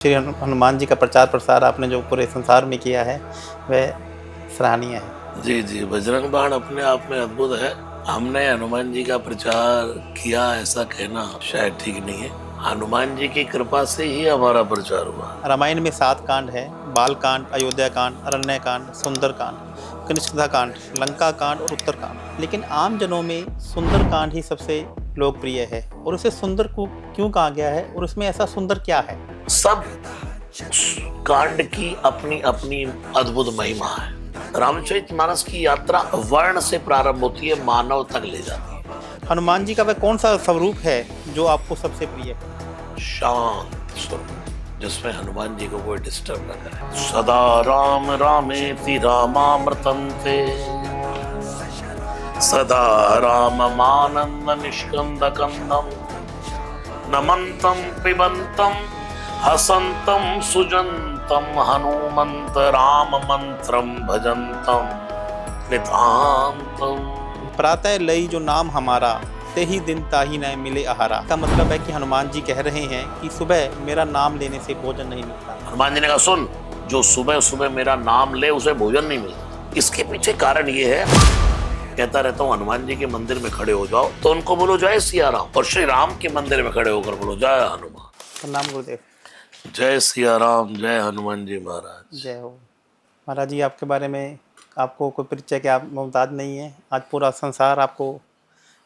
श्री हनुमान जी का प्रचार प्रसार आपने जो पूरे संसार में किया है वह सराहनीय है। जी जी, बजरंग बाण अपने आप में अद्भुत है। हमने हनुमान जी का प्रचार किया ऐसा कहना शायद ठीक नहीं है। हनुमान जी की कृपा से ही हमारा प्रचार हुआ। रामायण में 7 कांड है: बाल कांड, अयोध्या कांड, अरण्य कांड, सुंदर कांड, कनिष्कधा कांड, लंका कांड और उत्तर कांड। लेकिन आम जनों में सुंदर कांड ही सबसे लोकप्रिय है और उसे सुंदर को क्यों कहा गया है और उसमें ऐसा सुंदर क्या है? सब कांड की अपनी अपनी अद्भुत महिमा है। रामचरितमानस की यात्रा वर्ण से प्रारंभ होती है, मानव तक ले जाती है। हनुमान जी का वह कौन सा स्वरूप है जो आपको सबसे प्रिय है? शांत स्वरूप जिसमें हनुमान जी को कोई डिस्टर्ब न करे। सदा राम रामेति रामामृतंते, सदा राममानंद निष्कंदकंदम, नमन्तं पिबन्तं हसन्तं सुजन्तं, हनुमन्त राम मंत्रं भजन्तं नितान्तं। प्रातः लई जो नाम हमारा, ते ही दिन ताही न मिले आहारा। का मतलब है कि हनुमान जी कह रहे हैं कि सुबह मेरा नाम लेने से भोजन नहीं मिलता। हनुमान जी ने कहा, सुन, जो सुबह सुबह मेरा नाम ले उसे भोजन नहीं मिलता। इसके पीछे कारण ये है, कहता रहता हूँ हनुमान जी के मंदिर में खड़े हो जाओ तो उनको बोलो जय सिया राम, और श्री राम के मंदिर में खड़े होकर बोलो जय हनुमान। प्रणाम गुरुदेव। जय सिया राम, जय हनुमान जी महाराज। जय हो। महाराज जी, आपके बारे में आपको कोई परिचय के आप मोहताज नहीं है। आज पूरा संसार आपको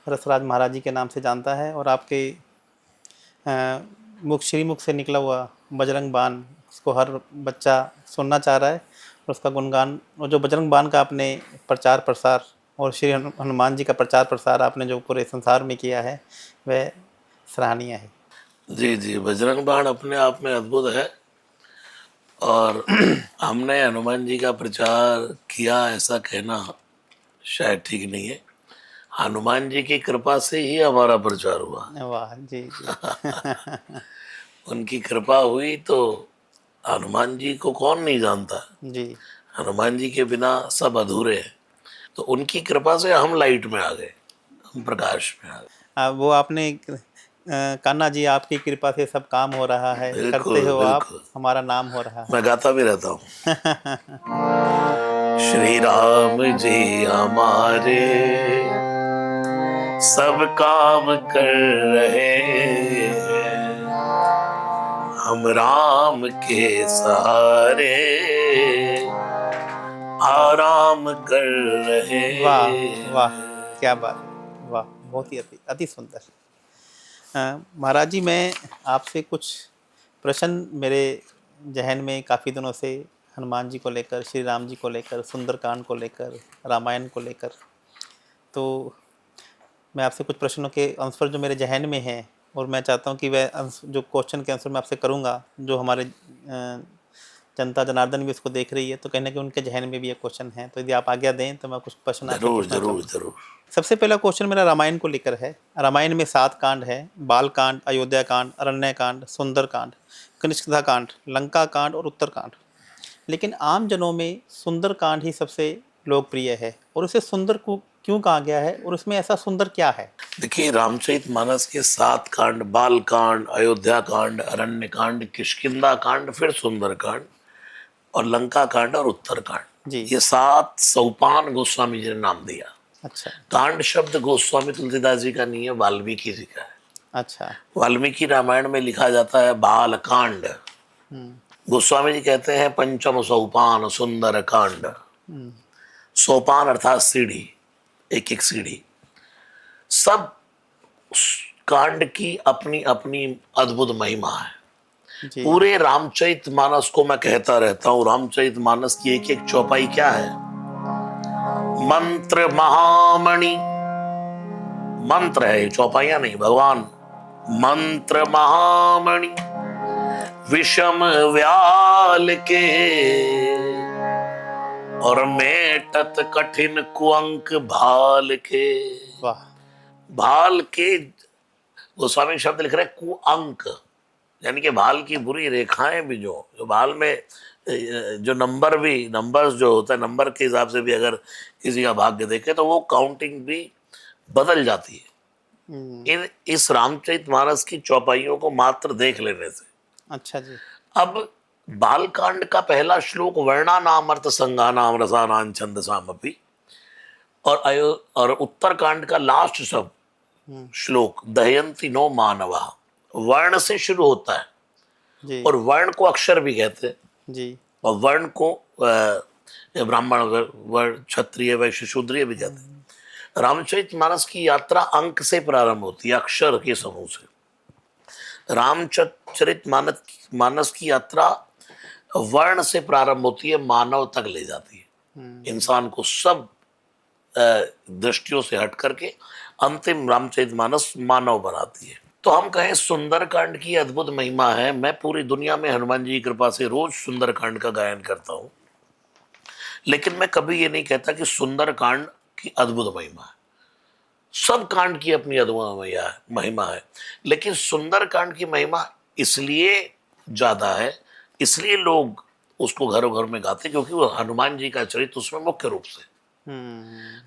रसराज महाराज जी के नाम से जानता है और आपके मुख श्रीमुख से निकला हुआ बजरंग बाण, उसको हर बच्चा सुनना चाह रहा है और उसका गुणगान। और जो बजरंग बाण का आपने प्रचार प्रसार और श्री हनुमान जी का प्रचार प्रसार आपने जो पूरे संसार में किया है वह सराहनीय है। जी जी, बजरंग बाण अपने आप में अद्भुत है और हमने हनुमान जी का प्रचार किया ऐसा कहना शायद ठीक नहीं है। हनुमान जी की कृपा से ही हमारा प्रचार हुआ। वाह जी जी। उनकी कृपा हुई तो हनुमान जी को कौन नहीं जानता। जी। हनुमान जी के बिना सब अधूरे हैं, तो उनकी कृपा से हम लाइट में आ गए, हम प्रकाश में आ गए। वो आपने कान्हा जी, आपकी कृपा से सब काम हो रहा है, करते बिल्कुल हो आप, बिल्कुल, हमारा नाम हो रहा मैं गाता भी रहता हूँ। श्री राम जी हमारे सब काम कर रहे हैं, हम राम के सहारे आराम कर रहे वाह वाह, हैं। क्या बात है, वाह, बहुत ही अति अति सुंदर। महाराज जी, मैं आपसे कुछ प्रश्न मेरे जहन में काफ़ी दिनों से हनुमान जी को लेकर, श्री राम जी को लेकर, सुंदरकांड को लेकर, रामायण को लेकर, तो मैं आपसे कुछ प्रश्नों के आंसर जो मेरे जहन में हैं और मैं चाहता हूं कि वह जो क्वेश्चन के आंसर मैं आपसे करूंगा, जो हमारे जनता जनार्दन भी उसको देख रही है, तो कहने के उनके जहन में भी ये क्वेश्चन है, तो यदि आप आज्ञा दें तो मैं कुछ प्रश्न आपसे जरूर पूछना जरूर चाहूँगा। जरूर। सबसे पहला क्वेश्चन मेरा रामायण को लेकर है। रामायण में 7 कांड है: बाल कांड, अयोध्या कांड, अरण्य कांड, सुंदर कांड, कनिष्कधा कांड, लंका कांड और उत्तर कांड। लेकिन आम जनों में सुंदर कांड ही सबसे लोकप्रिय है और उसे सुंदर को क्यों कहा गया है और उसमें ऐसा सुंदर क्या है? देखिए, रामचरितमानस के 7 कांड, बाल कांड, अयोध्या कांड, अरण्य कांड, किष्किंधा कांड, फिर सुंदर कांड और लंका कांड और उत्तर कांड, जी। ये 7 सोपान गोस्वामी जी ने नाम दिया। अच्छा। कांड शब्द गोस्वामी तुलसीदास जी का नहीं है, वाल्मीकि जी का है। अच्छा। वाल्मीकि रामायण में लिखा जाता है बाल कांड। हम्म। गोस्वामी जी कहते हैं पंचम सोपान सुंदर कांड। सोपान अर्थात सीढ़ी, एक एक सीढ़ी। सब कांड की अपनी अपनी अद्भुत महिमा है। जी। पूरे रामचरितमानस को मैं कहता रहता हूँ, रामचरितमानस की एक एक चौपाई क्या है? मंत्र महामणि, मंत्र है, चौपाइयां नहीं, भगवान। मंत्र महामणि विषम व्याल के, और मेटत कठिन कुअंक भाल के। वाह। भाल के गोस्वामी शब्द लिख रहे कुअंक, यानी कि भाल की बुरी रेखाएं भी, जो भाल में जो नंबर्स जो होता है, नंबर के हिसाब से भी अगर किसी का भाग्य देखे तो वो काउंटिंग भी बदल जाती है। इस रामचरितमानस की चौपाइयों को मात्र देख लेने से अच्छा जी। अब बालकांड का पहला श्लोक वर्णानामर्थ संज्ञानाम रसानां छंदसामपि, और उत्तरकांड का लास्ट सब श्लोक दहयंती नो मानवा, वर्ण से शुरू होता है। जी और वर्ण को अक्षर भी कहते हैं, जी और वर्ण को ब्राह्मण, वर्ण, क्षत्रिय, वैश्य, शूद्रीय भी कहते हैं। रामचरितमानस की यात्रा अंक से प्रारंभ होती है, अक्षर के समूह से। रामचरितमानस मानस की यात्रा वर्ण से प्रारंभ होती है, मानव तक ले जाती है, इंसान को सब दृष्टियों से हट करके अंतिम रामचरितमानस मानव बनाती है। तो हम कहें सुंदरकांड की अद्भुत महिमा है। मैं पूरी दुनिया में हनुमान जी की कृपा से रोज सुंदरकांड का गायन करता हूं, लेकिन मैं कभी ये नहीं कहता कि सुंदरकांड की अद्भुत महिमा है। सब कांड की अपनी अद्भुत महिमा है, लेकिन सुंदरकांड की महिमा इसलिए ज्यादा है, इसलिए लोग उसको घरों घर में गाते, क्योंकि वो हनुमान जी का चरित्र उसमें मुख्य रूप से।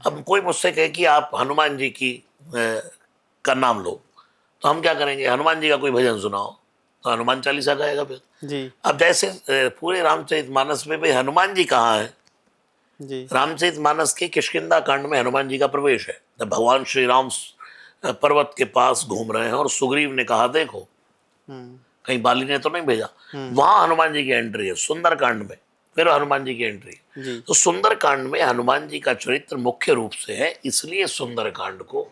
अब कोई मुझसे कहे कि आप हनुमान जी की का नाम लो, तो हम क्या करेंगे, हनुमान जी का कोई भजन सुनाओ, तो हनुमान चालीसा गाएगा फिर। जी अब जैसे पूरे रामचरितमानस में भाई हनुमान जी कहाँ है? जी रामचरितमानस के किष्किंधा कांड में हनुमान जी का प्रवेश है, जब भगवान श्री राम पर्वत के पास घूम रहे हैं और सुग्रीव ने कहा देखो कहीं बाली ने तो नहीं भेजा, वहां हनुमान जी की एंट्री है सुंदरकांड में, फिर हनुमान जी की एंट्री है। जी तो सुंदरकांड में हनुमान जी का चरित्र मुख्य रूप से है, इसलिए सुंदरकांड को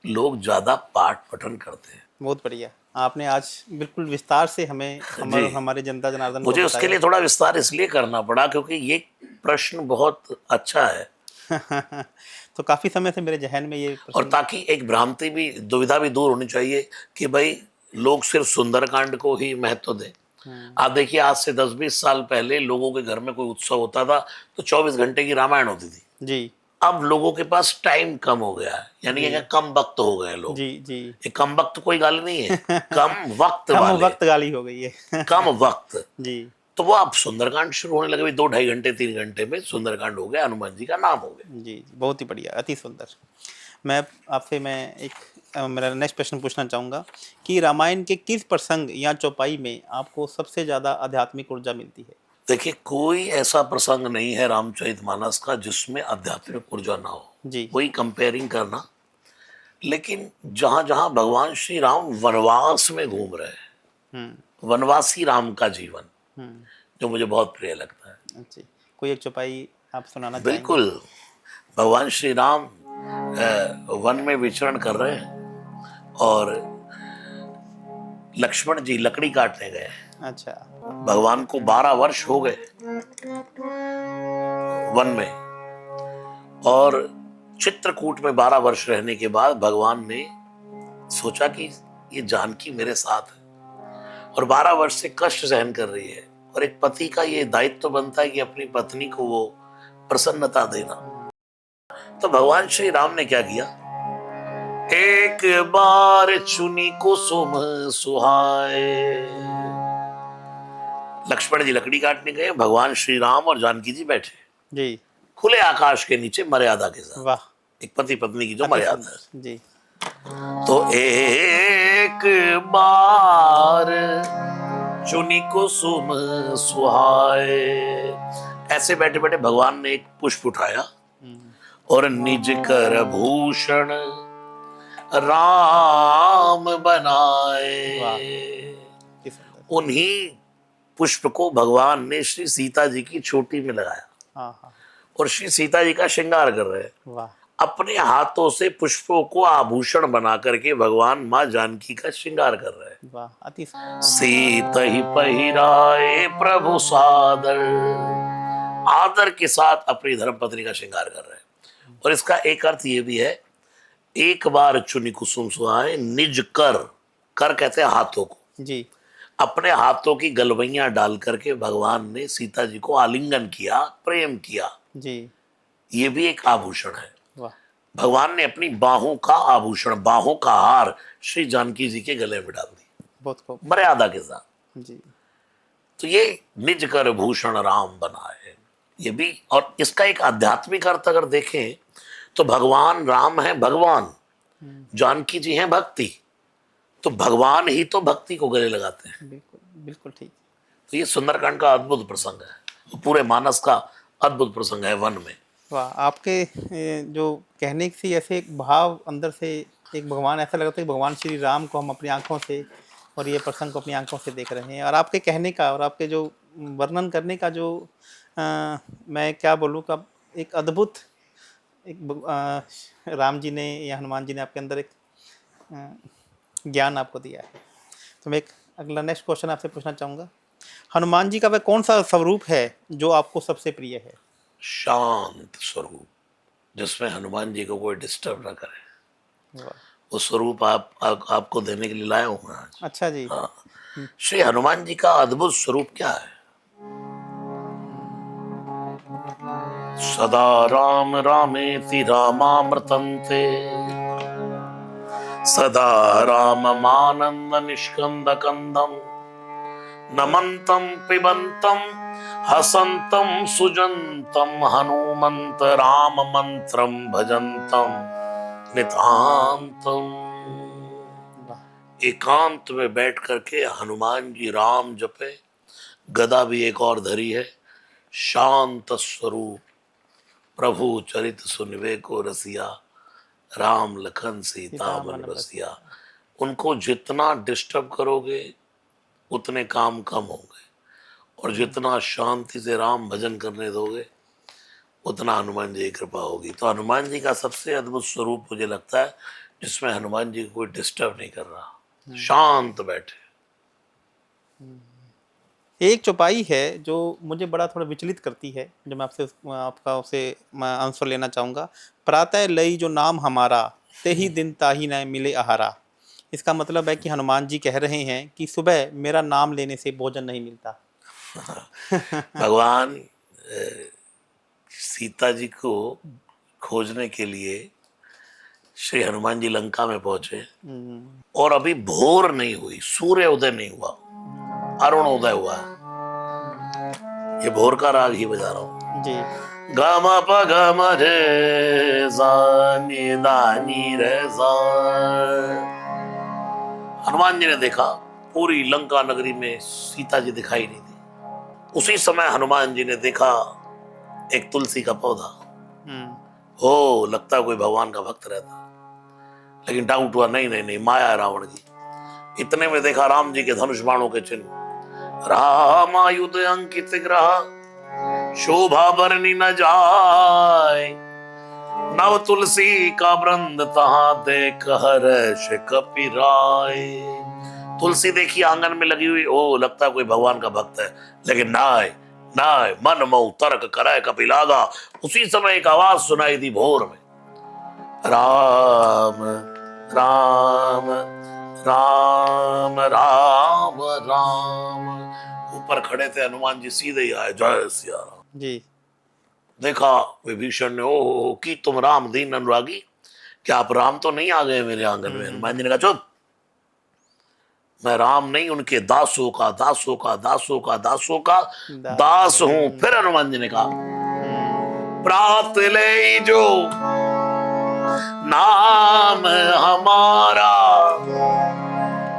लोग ज्यादा पाठ पठन करते हैं। बहुत बढ़िया, आपने आज बिल्कुल विस्तार से हमें हमारे जनता जनार्दन को मुझे उसके लिए थोड़ा विस्तार इसलिए करना पड़ा क्योंकि ये प्रश्न बहुत अच्छा है, बताया। तो काफी समय से मेरे जहन में ये और ताकि एक भ्रांति भी, दुविधा भी दूर होनी चाहिए कि भाई लोग सिर्फ सुंदरकांड को ही महत्व दें। आप देखिए, आज से 10-20 साल पहले लोगों के घर में कोई उत्सव होता था तो 24 घंटे की रामायण होती थी। जी अब लोगों के पास टाइम कम हो गया है, यानी कि कम वक्त हो गए लोग। जी जी ये कम वक्त कोई गाली नहीं है, कम वक्त कम वाले, वक्त गाली हो गई है। कम वक्त। जी तो वो अब सुंदरकांड शुरू होने लगे, 2-2.5 घंटे 3 घंटे में सुंदरकांड हो गया, हनुमान जी का नाम हो गया। जी जी, बहुत ही बढ़िया, अति सुंदर। मैं एक मेरा नेक्स्ट प्रश्न पूछना चाहूँगा कि रामायण के किस प्रसंग या चौपाई में आपको सबसे ज़्यादा आध्यात्मिक ऊर्जा मिलती है? देखिए, कोई ऐसा प्रसंग नहीं है रामचरितमानस का जिसमें आध्यात्मिक ऊर्जा ना हो, जी वही कंपेयरिंग करना। लेकिन जहां जहां भगवान श्री राम वनवास में घूम रहे हैं, वनवासी राम का जीवन, जो मुझे बहुत प्रिय लगता है। जी, कोई एक चौपाई आप सुनाना चाहेंगे? बिल्कुल, भगवान श्री राम वन में विचरण कर रहे हैं और लक्ष्मण जी लकड़ी काटने गए। अच्छा। भगवान को 12 वर्ष हो गए वन में, और चित्रकूट में 12 वर्ष रहने के बाद भगवान ने सोचा कि ये जानकी मेरे साथ है और 12 वर्ष से कष्ट सहन कर रही है, और एक पति का ये दायित्व बनता है कि अपनी पत्नी को वो प्रसन्नता देना। तो भगवान श्री राम ने क्या किया, एक बार चुनी कुसुम सुहाए। लक्ष्मण जी लकड़ी काटने गए, भगवान श्री राम और जानकी जी बैठे जी खुले आकाश के नीचे मर्यादा के साथ, वाह, एक पति पत्नी की जो अति मर्यादा है। सुंदर। जी तो एक बार चुनी कुसुम सुहाए, ऐसे बैठे बैठे भगवान ने एक पुष्प उठाया और निज कर भूषण राम बनाए। अति सुंदर। उन्हीं पुष्प को भगवान ने श्री सीता जी की चोटी में लगाया हाँ हाँ, और श्री सीता जी का श्रृंगार कर रहे हैं। वाह, अपने हाथों से पुष्पों को आभूषण बना करके भगवान माँ जानकी का श्रृंगार कर रहे हैं। वाह, अति सुंदर। सीत ही पहिराए प्रभु सादर, आदर के साथ अपनी धर्मपत्नी का श्रृंगार कर रहे हैं। और इसका एक अर्थ ये भी है, एक बार चुनी कुसुम सुहाए, निज कर, कर कहते हैं हाथों को, जी अपने हाथों की गलवैयां डाल करके भगवान ने सीता जी को आलिंगन किया, प्रेम किया। जी, ये भी एक आभूषण है। वाह, भगवान ने अपनी बाहों का आभूषण, बाहों का हार श्री जानकी जी के गले में डाल दी, बहुत खूब। मर्यादा के साथ। जी तो ये निज कर भूषण राम बनाए, ये भी। और इसका एक आध्यात्मिक अर्थ अगर देखें तो भगवान राम है भगवान, जानकी जी हैं भक्ति, तो भगवान ही तो भक्ति को गले लगाते हैं। बिल्कुल बिल्कुल ठीक। तो ये सुंदरकांड का अद्भुत प्रसंग है, पूरे मानस का अद्भुत प्रसंग है वन में। वाह, आपके जो कहने से ऐसे एक भाव अंदर से, एक भगवान, ऐसा लगता है कि भगवान श्री राम को हम अपनी आंखों से और ये प्रसंग को अपनी आंखों से देख रहे हैं। और आपके कहने का और आपके जो वर्णन करने का जो मैं क्या बोलूँ का एक अद्भुत राम जी ने या हनुमान जी ने आपके अंदर एक ज्ञान आपको दिया है। तो मैं एक अगला नेक्स्ट क्वेश्चन आपसे पूछना चाहूँगा, हनुमान जी का वह कौन सा स्वरूप है जो आपको सबसे प्रिय है? शांत स्वरूप, जिसमें हनुमान जी को कोई डिस्टर्ब ना करे, वाह, वो स्वरूप आपको देने के लिए लाया हूँ मैं आज। अच्छा जी। हाँ, श्री हनुमान जी का अद्भुत स्वरूप क्या है? सदा राम रामेति रामामृतन्ते, सदा राममानन्द निष्कंद कंदम, नमन्तं पिबन्तं हसन्तं सुजन्तं, हनुमन्त राम मंत्रं भजन्तं नितान्तं। वाह, एकांत में बैठ करके हनुमान जी राम जपे, गदा भी एक और धरी है, शांत स्वरूप, प्रभु चरित सुनवे को रसिया, राम लखन सीता मन बसिया। उनको जितना डिस्टर्ब करोगे उतने काम कम होंगे, और जितना शांति से राम भजन करने दोगे उतना हनुमान जी की कृपा होगी। तो हनुमान जी का सबसे अद्भुत स्वरूप मुझे लगता है जिसमें हनुमान जी को कोई डिस्टर्ब नहीं कर रहा, शांत बैठे। एक चौपाई है जो मुझे बड़ा थोड़ा विचलित करती है, जो मैं आपसे आपका उसे मैं आंसर लेना चाहूँगा, प्रातः लई जो नाम हमारा, ते ही दिन ताही न मिले आहारा। इसका मतलब है कि हनुमान जी कह रहे हैं कि सुबह मेरा नाम लेने से भोजन नहीं मिलता। भगवान सीता जी को खोजने के लिए श्री हनुमान जी लंका में पहुंचे, और अभी भोर नहीं हुई, सूर्य उदय नहीं हुआ, अरुण उदय हुआ। ये भोर का राग ही बजा रहा हूं जी। गामा पा गामा रे सा नी दा नी रे सा। हनुमान जी ने देखा पूरी लंका नगरी में सीता जी दिखाई नहीं दी। उसी समय हनुमान जी ने देखा एक तुलसी का पौधा, हो लगता कोई भगवान का भक्त रहता, लेकिन डाउट हुआ नहीं नहीं नहीं, माया है रावण की। इतने में देखा राम जी के धनुष बाणों के चिन्ह, रामायुध अंकित ग्रह, शोभा बरनी न जाय, नव तुलसी का वृंद तहां देख हर्ष कपिराय। तुलसी देखी आंगन में लगी हुई, ओ लगता कोई भगवान का भक्त है, लेकिन नाय नाय मन मऊ तर्क करे कपिलागा। उसी समय एक आवाज सुनाई दी भोर में, राम राम राम राम राम। ऊपर खड़े थे हनुमान जी, सीधे ही आए, जय सिया राम जी। देखा विभीषण ने, ओ की तुम राम दीन अनुरागी, क्या आप राम तो नहीं आ गए मेरे आंगन में? हनुमान जी ने कहा चुप, मैं राम नहीं, उनके दासों का दासों का दासों का दासों का दास हूं। फिर हनुमान जी ने कहा, प्रात ले जो नाम हमारा,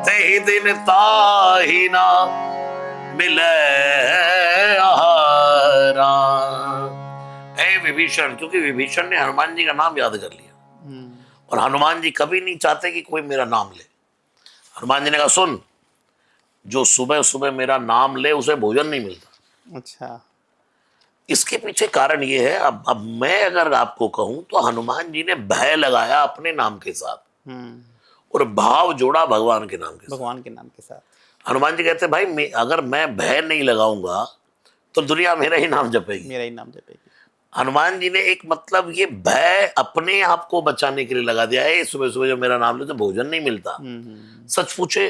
ते दिन ताही ना मिले आहारा। हे विभीषण, क्योंकि विभीषण ने हनुमान जी का नाम याद कर लिया, और हनुमान जी कभी नहीं चाहते कि कोई मेरा नाम ले। हनुमान जी ने कहा सुन, जो सुबह सुबह मेरा नाम ले उसे भोजन नहीं मिलता। अच्छा। इसके पीछे कारण ये है, अब मैं अगर आपको कहूं तो हनुमान जी ने भय लगाया अपने नाम के साथ, और भाव जोड़ा भगवान के नाम के साथ। भगवान के नाम के साथ हनुमान जी कहते भाई, अगर मैं भय नहीं लगाऊंगा तो दुनिया मेरा ही नाम जपेगी, मेरा ही नाम जपेगी। हनुमान जी ने एक मतलब ये भय अपने आप को बचाने के लिए लगा दिया है। सुबह सुबह जो मेरा नाम ले तो भोजन नहीं मिलता। सच पूछे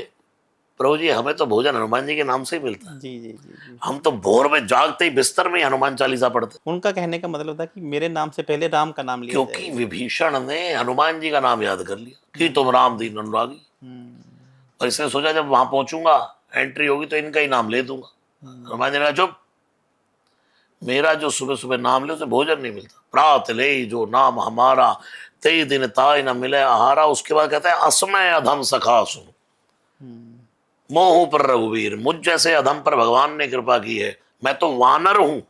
प्रभु जी, हमें तो भोजन हनुमान जी के नाम से ही मिलता है। जी जी जी जी। हम तो भोर में जागते ही बिस्तर में ही हनुमान चालीसा पढ़ते। उनका कहने का मतलब था कि मेरे नाम से पहले राम का नाम लिया क्योंकि विभीषण ने हनुमान जी का नाम याद कर लिया कि तुम राम दीन अनुरागी, और इसने सोचा जब वहां पहुंचूंगा, एंट्री होगी तो इनका ही नाम ले दूंगा। हनुमान जी ने कहा चुप, मेरा जो सुबह सुबह नाम ले उसे भोजन नहीं मिलता। प्रात ले जो नाम हमारा, ते दिन ताय न मिले आहारा। उसके बाद कहता है असमय अधम सखा सुन। मोह पर रघुवीर, मुझ जैसे अधम पर भगवान ने कृपा की है। मैं तो वानर हूं,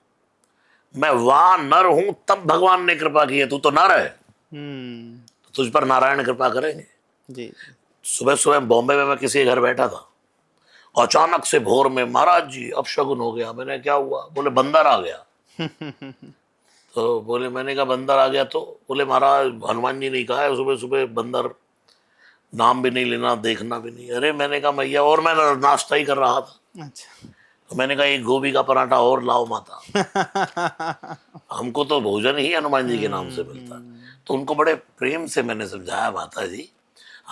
मैं वानर हूं, तब भगवान ने कृपा की है, तू तो नर है, तो तुझ पर नारायण कृपा करेंगे। जी। सुबह सुबह बॉम्बे में मैं किसी के घर बैठा था, अचानक से भोर में, महाराज जी अपशगुन हो गया। मैंने क्या हुआ? बोले बंदर आ गया। तो बोले, मैंने कहा बंदर आ गया तो? बोले महाराज हनुमान जी ने कहा है सुबह सुबह बंदर, नाम भी नहीं लेना, देखना भी नहीं। अरे मैंने कहा मैया, और मैं नाश्ता ही कर रहा था, अच्छा। तो मैंने कहा एक गोभी का पराठा और लाओ माता, हमको तो भोजन ही हनुमान जी के नाम से मिलता। तो उनको बड़े प्रेम से मैंने समझाया, माता जी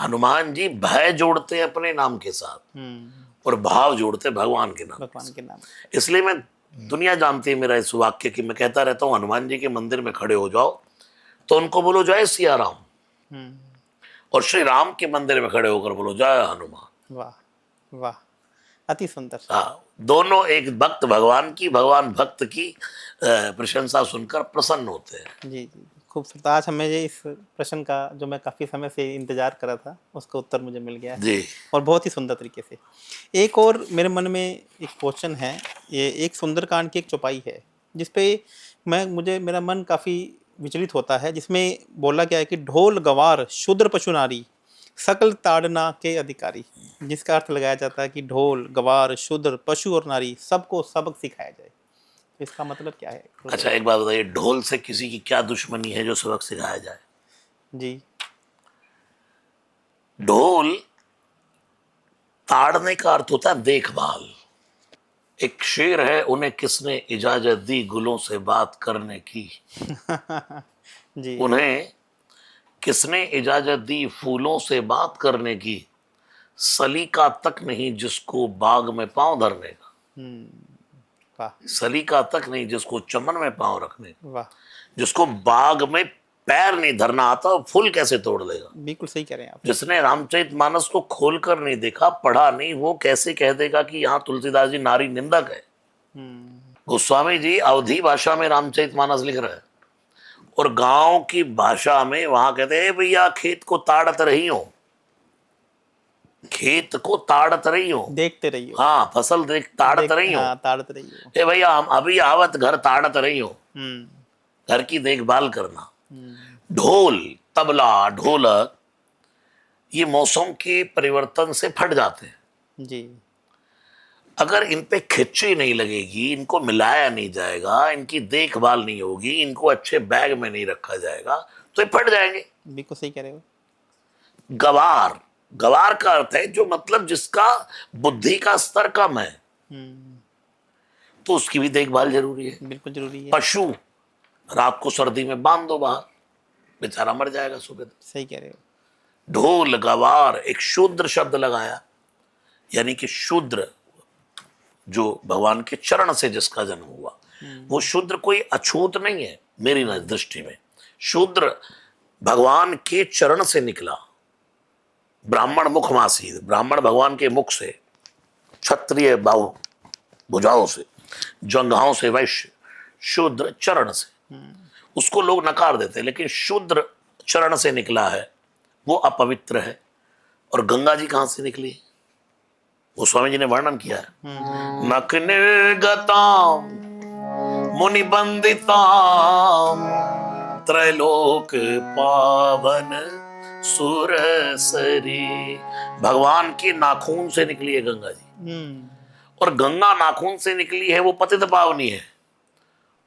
हनुमान जी भय जोड़ते हैं अपने नाम के साथ और भाव जोड़ते हैं भगवान के नाम के भगवान के नाम। साथ। इसलिए मैं, दुनिया जानती है मेरा इस वाक्य कि मैं कहता रहता हूँ, हनुमान जी के मंदिर में खड़े हो जाओ तो उनको बोलो जय सिया राम, और श्री राम के मंदिर में खड़े होकर बोलो जय हनुमान। वाह वाह, अति सुंदर। हाँ, दोनों, एक भक्त भगवान की, भगवान भक्त की प्रशंसा सुनकर प्रसन्न होते हैं। जी जी, खूब सुंदर। आज हमें ये इस प्रश्न का, जो मैं काफ़ी समय से इंतजार कर रहा था, उसका उत्तर मुझे मिल गया है जी और बहुत ही सुंदर तरीके से। एक और मेरे मन में एक क्वेश्चन है, ये एक सुंदरकांड की एक चौपाई है जिसपे मेरा मन काफ़ी विचलित होता है, जिसमें बोला गया है कि ढोल गवार शूद्र पशु नारी सकल ताड़ना के अधिकारी, जिसका अर्थ लगाया जाता है कि ढोल गवार शूद्र पशु और नारी सबको सबक सिखाया जाए। तो इसका मतलब क्या है? अच्छा, एक बात बताइए, ढोल से किसी की क्या दुश्मनी है जो सबक सिखाया जाए? जी। ढोल ताड़ने का अर्थ होता है देखभाल। एक शेर है, उन्हें किसने इजाजत दी गुलों से बात करने की, जी। उन्हें किसने इजाजत दी फूलों से बात करने की, सलीका तक नहीं जिसको बाग में पांव धरने का, वाह सलीका तक नहीं जिसको चमन में पांव रखने का, वाह, जिसको बाग में पैर नहीं धरना आता, वो फूल कैसे तोड़ लेगा? बिल्कुल सही कह रहे हैं आप। जिसने रामचरितमानस को खोलकर नहीं देखा, पढ़ा नहीं, वो कैसे कह देगा कि यहाँ तुलसीदास जी नारी निंदक है? गोस्वामी जी अवधी भाषा में रामचरितमानस लिख रहे हैं और गांव की भाषा में वहां कहते हैं, भैया खेत को ताड़त रही हो, खेत को ताड़त रही हो, देखते रहिए। हाँ फसल देख ताड़त रही हो, हाँ, ताड़त रहिए। ए भैया हम अभी आवत घर ताड़त रही हो, घर की देखभाल करना। ढोल, तबला, ढोलक, ये मौसम के परिवर्तन से फट जाते हैं। जी। अगर इन पे खिच्ची नहीं लगेगी, इनको मिलाया नहीं जाएगा, इनकी देखभाल नहीं होगी, इनको अच्छे बैग में नहीं रखा जाएगा, तो ये फट जाएंगे। बिल्कुल सही कह रहे हो। गवार, गवार का अर्थ है जो, मतलब जिसका बुद्धि का स्तर कम है, तो उसकी भी देखभाल जरूरी है। बिल्कुल जरूरी है। पशु, रात को सर्दी में बांध दो बाहर, बेचारा मर जाएगा सुबह। सही कह रहे हो। ढोल गवार, एक शूद्र शब्द लगाया, यानी कि शूद्र जो भगवान के चरण से जिसका जन्म हुआ, वो शूद्र कोई अछूत नहीं है मेरी दृष्टि में। शूद्र भगवान के चरण से निकला, ब्राह्मण मुखमासी, ब्राह्मण भगवान के मुख से, क्षत्रिय बाहु भुजाओं से, जंघाओं से वैश्य, शूद्र चरण से। उसको लोग नकार देते हैं, लेकिन शूद्र चरण से निकला है, वो अपवित्र है। और गंगा जी कहां से निकली? वो स्वामी जी ने वर्णन किया है, नख निर्गताम मुनि बंदिताम त्रैलोक पावन सुरसरी। भगवान के नाखून से निकली है गंगा जी, और गंगा नाखून से निकली है, वो पतित पावनी है,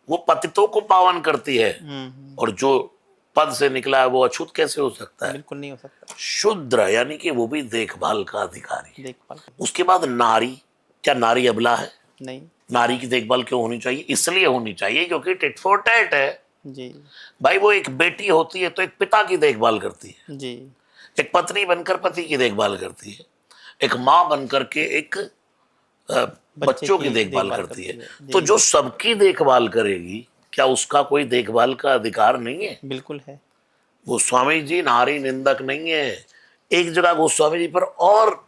वो पतितों को पावन करती है। और जो पद से निकला है वो अछूत कैसे हो सकता है? बिल्कुल नहीं हो सकता। शुद्र यानी कि वो भी देखभाल का अधिकारी है। देखभाल। उसके बाद नारी, क्या नारी अबला है? नहीं। नारी की देखभाल क्यों होनी चाहिए? इसलिए होनी चाहिए क्योंकि टिट फॉर टैट है जी। भाई। वो एक बेटी होती है तो एक पिता की देखभाल करती है, जी। एक पत्नी बनकर पति की देखभाल करती है, एक माँ बनकर के एक बच्चों की देखभाल करती है। तो जो सबकी देखभाल करेगी, क्या उसका कोई देखभाल का अधिकार नहीं है? बिल्कुल है। गोस्वामी जी नारी निंदक नहीं है। एक जगह गोस्वामी जी पर और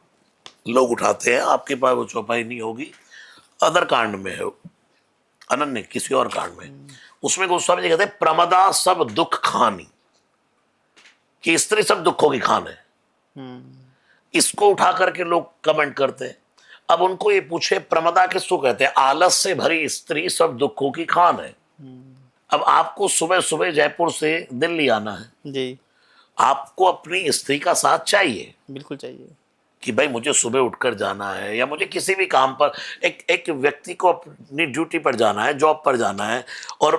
लोग उठाते हैं, आपके पास वो चौपाई नहीं होगी, अदर कांड में है, अनन्य किसी और कांड में, उसमें गोस्वामी जी कहते हैं प्रमदा सब दुख खानी, कि स्त्री सब दुखों की खान है। इसको उठा करके लोग कमेंट करते हैं। अब उनको ये पूछे प्रमदा किसको कहते हैं? आलस से भरी स्त्री सब दुखों की खान है। अब आपको सुबह सुबह जयपुर से दिल्ली आना है, जी, आपको अपनी स्त्री का साथ चाहिए बिल्कुल चाहिए। कि भाई मुझे सुबह उठकर जाना है, या मुझे किसी भी काम पर, एक एक व्यक्ति को अपनी ड्यूटी पर जाना है, जॉब पर जाना है, और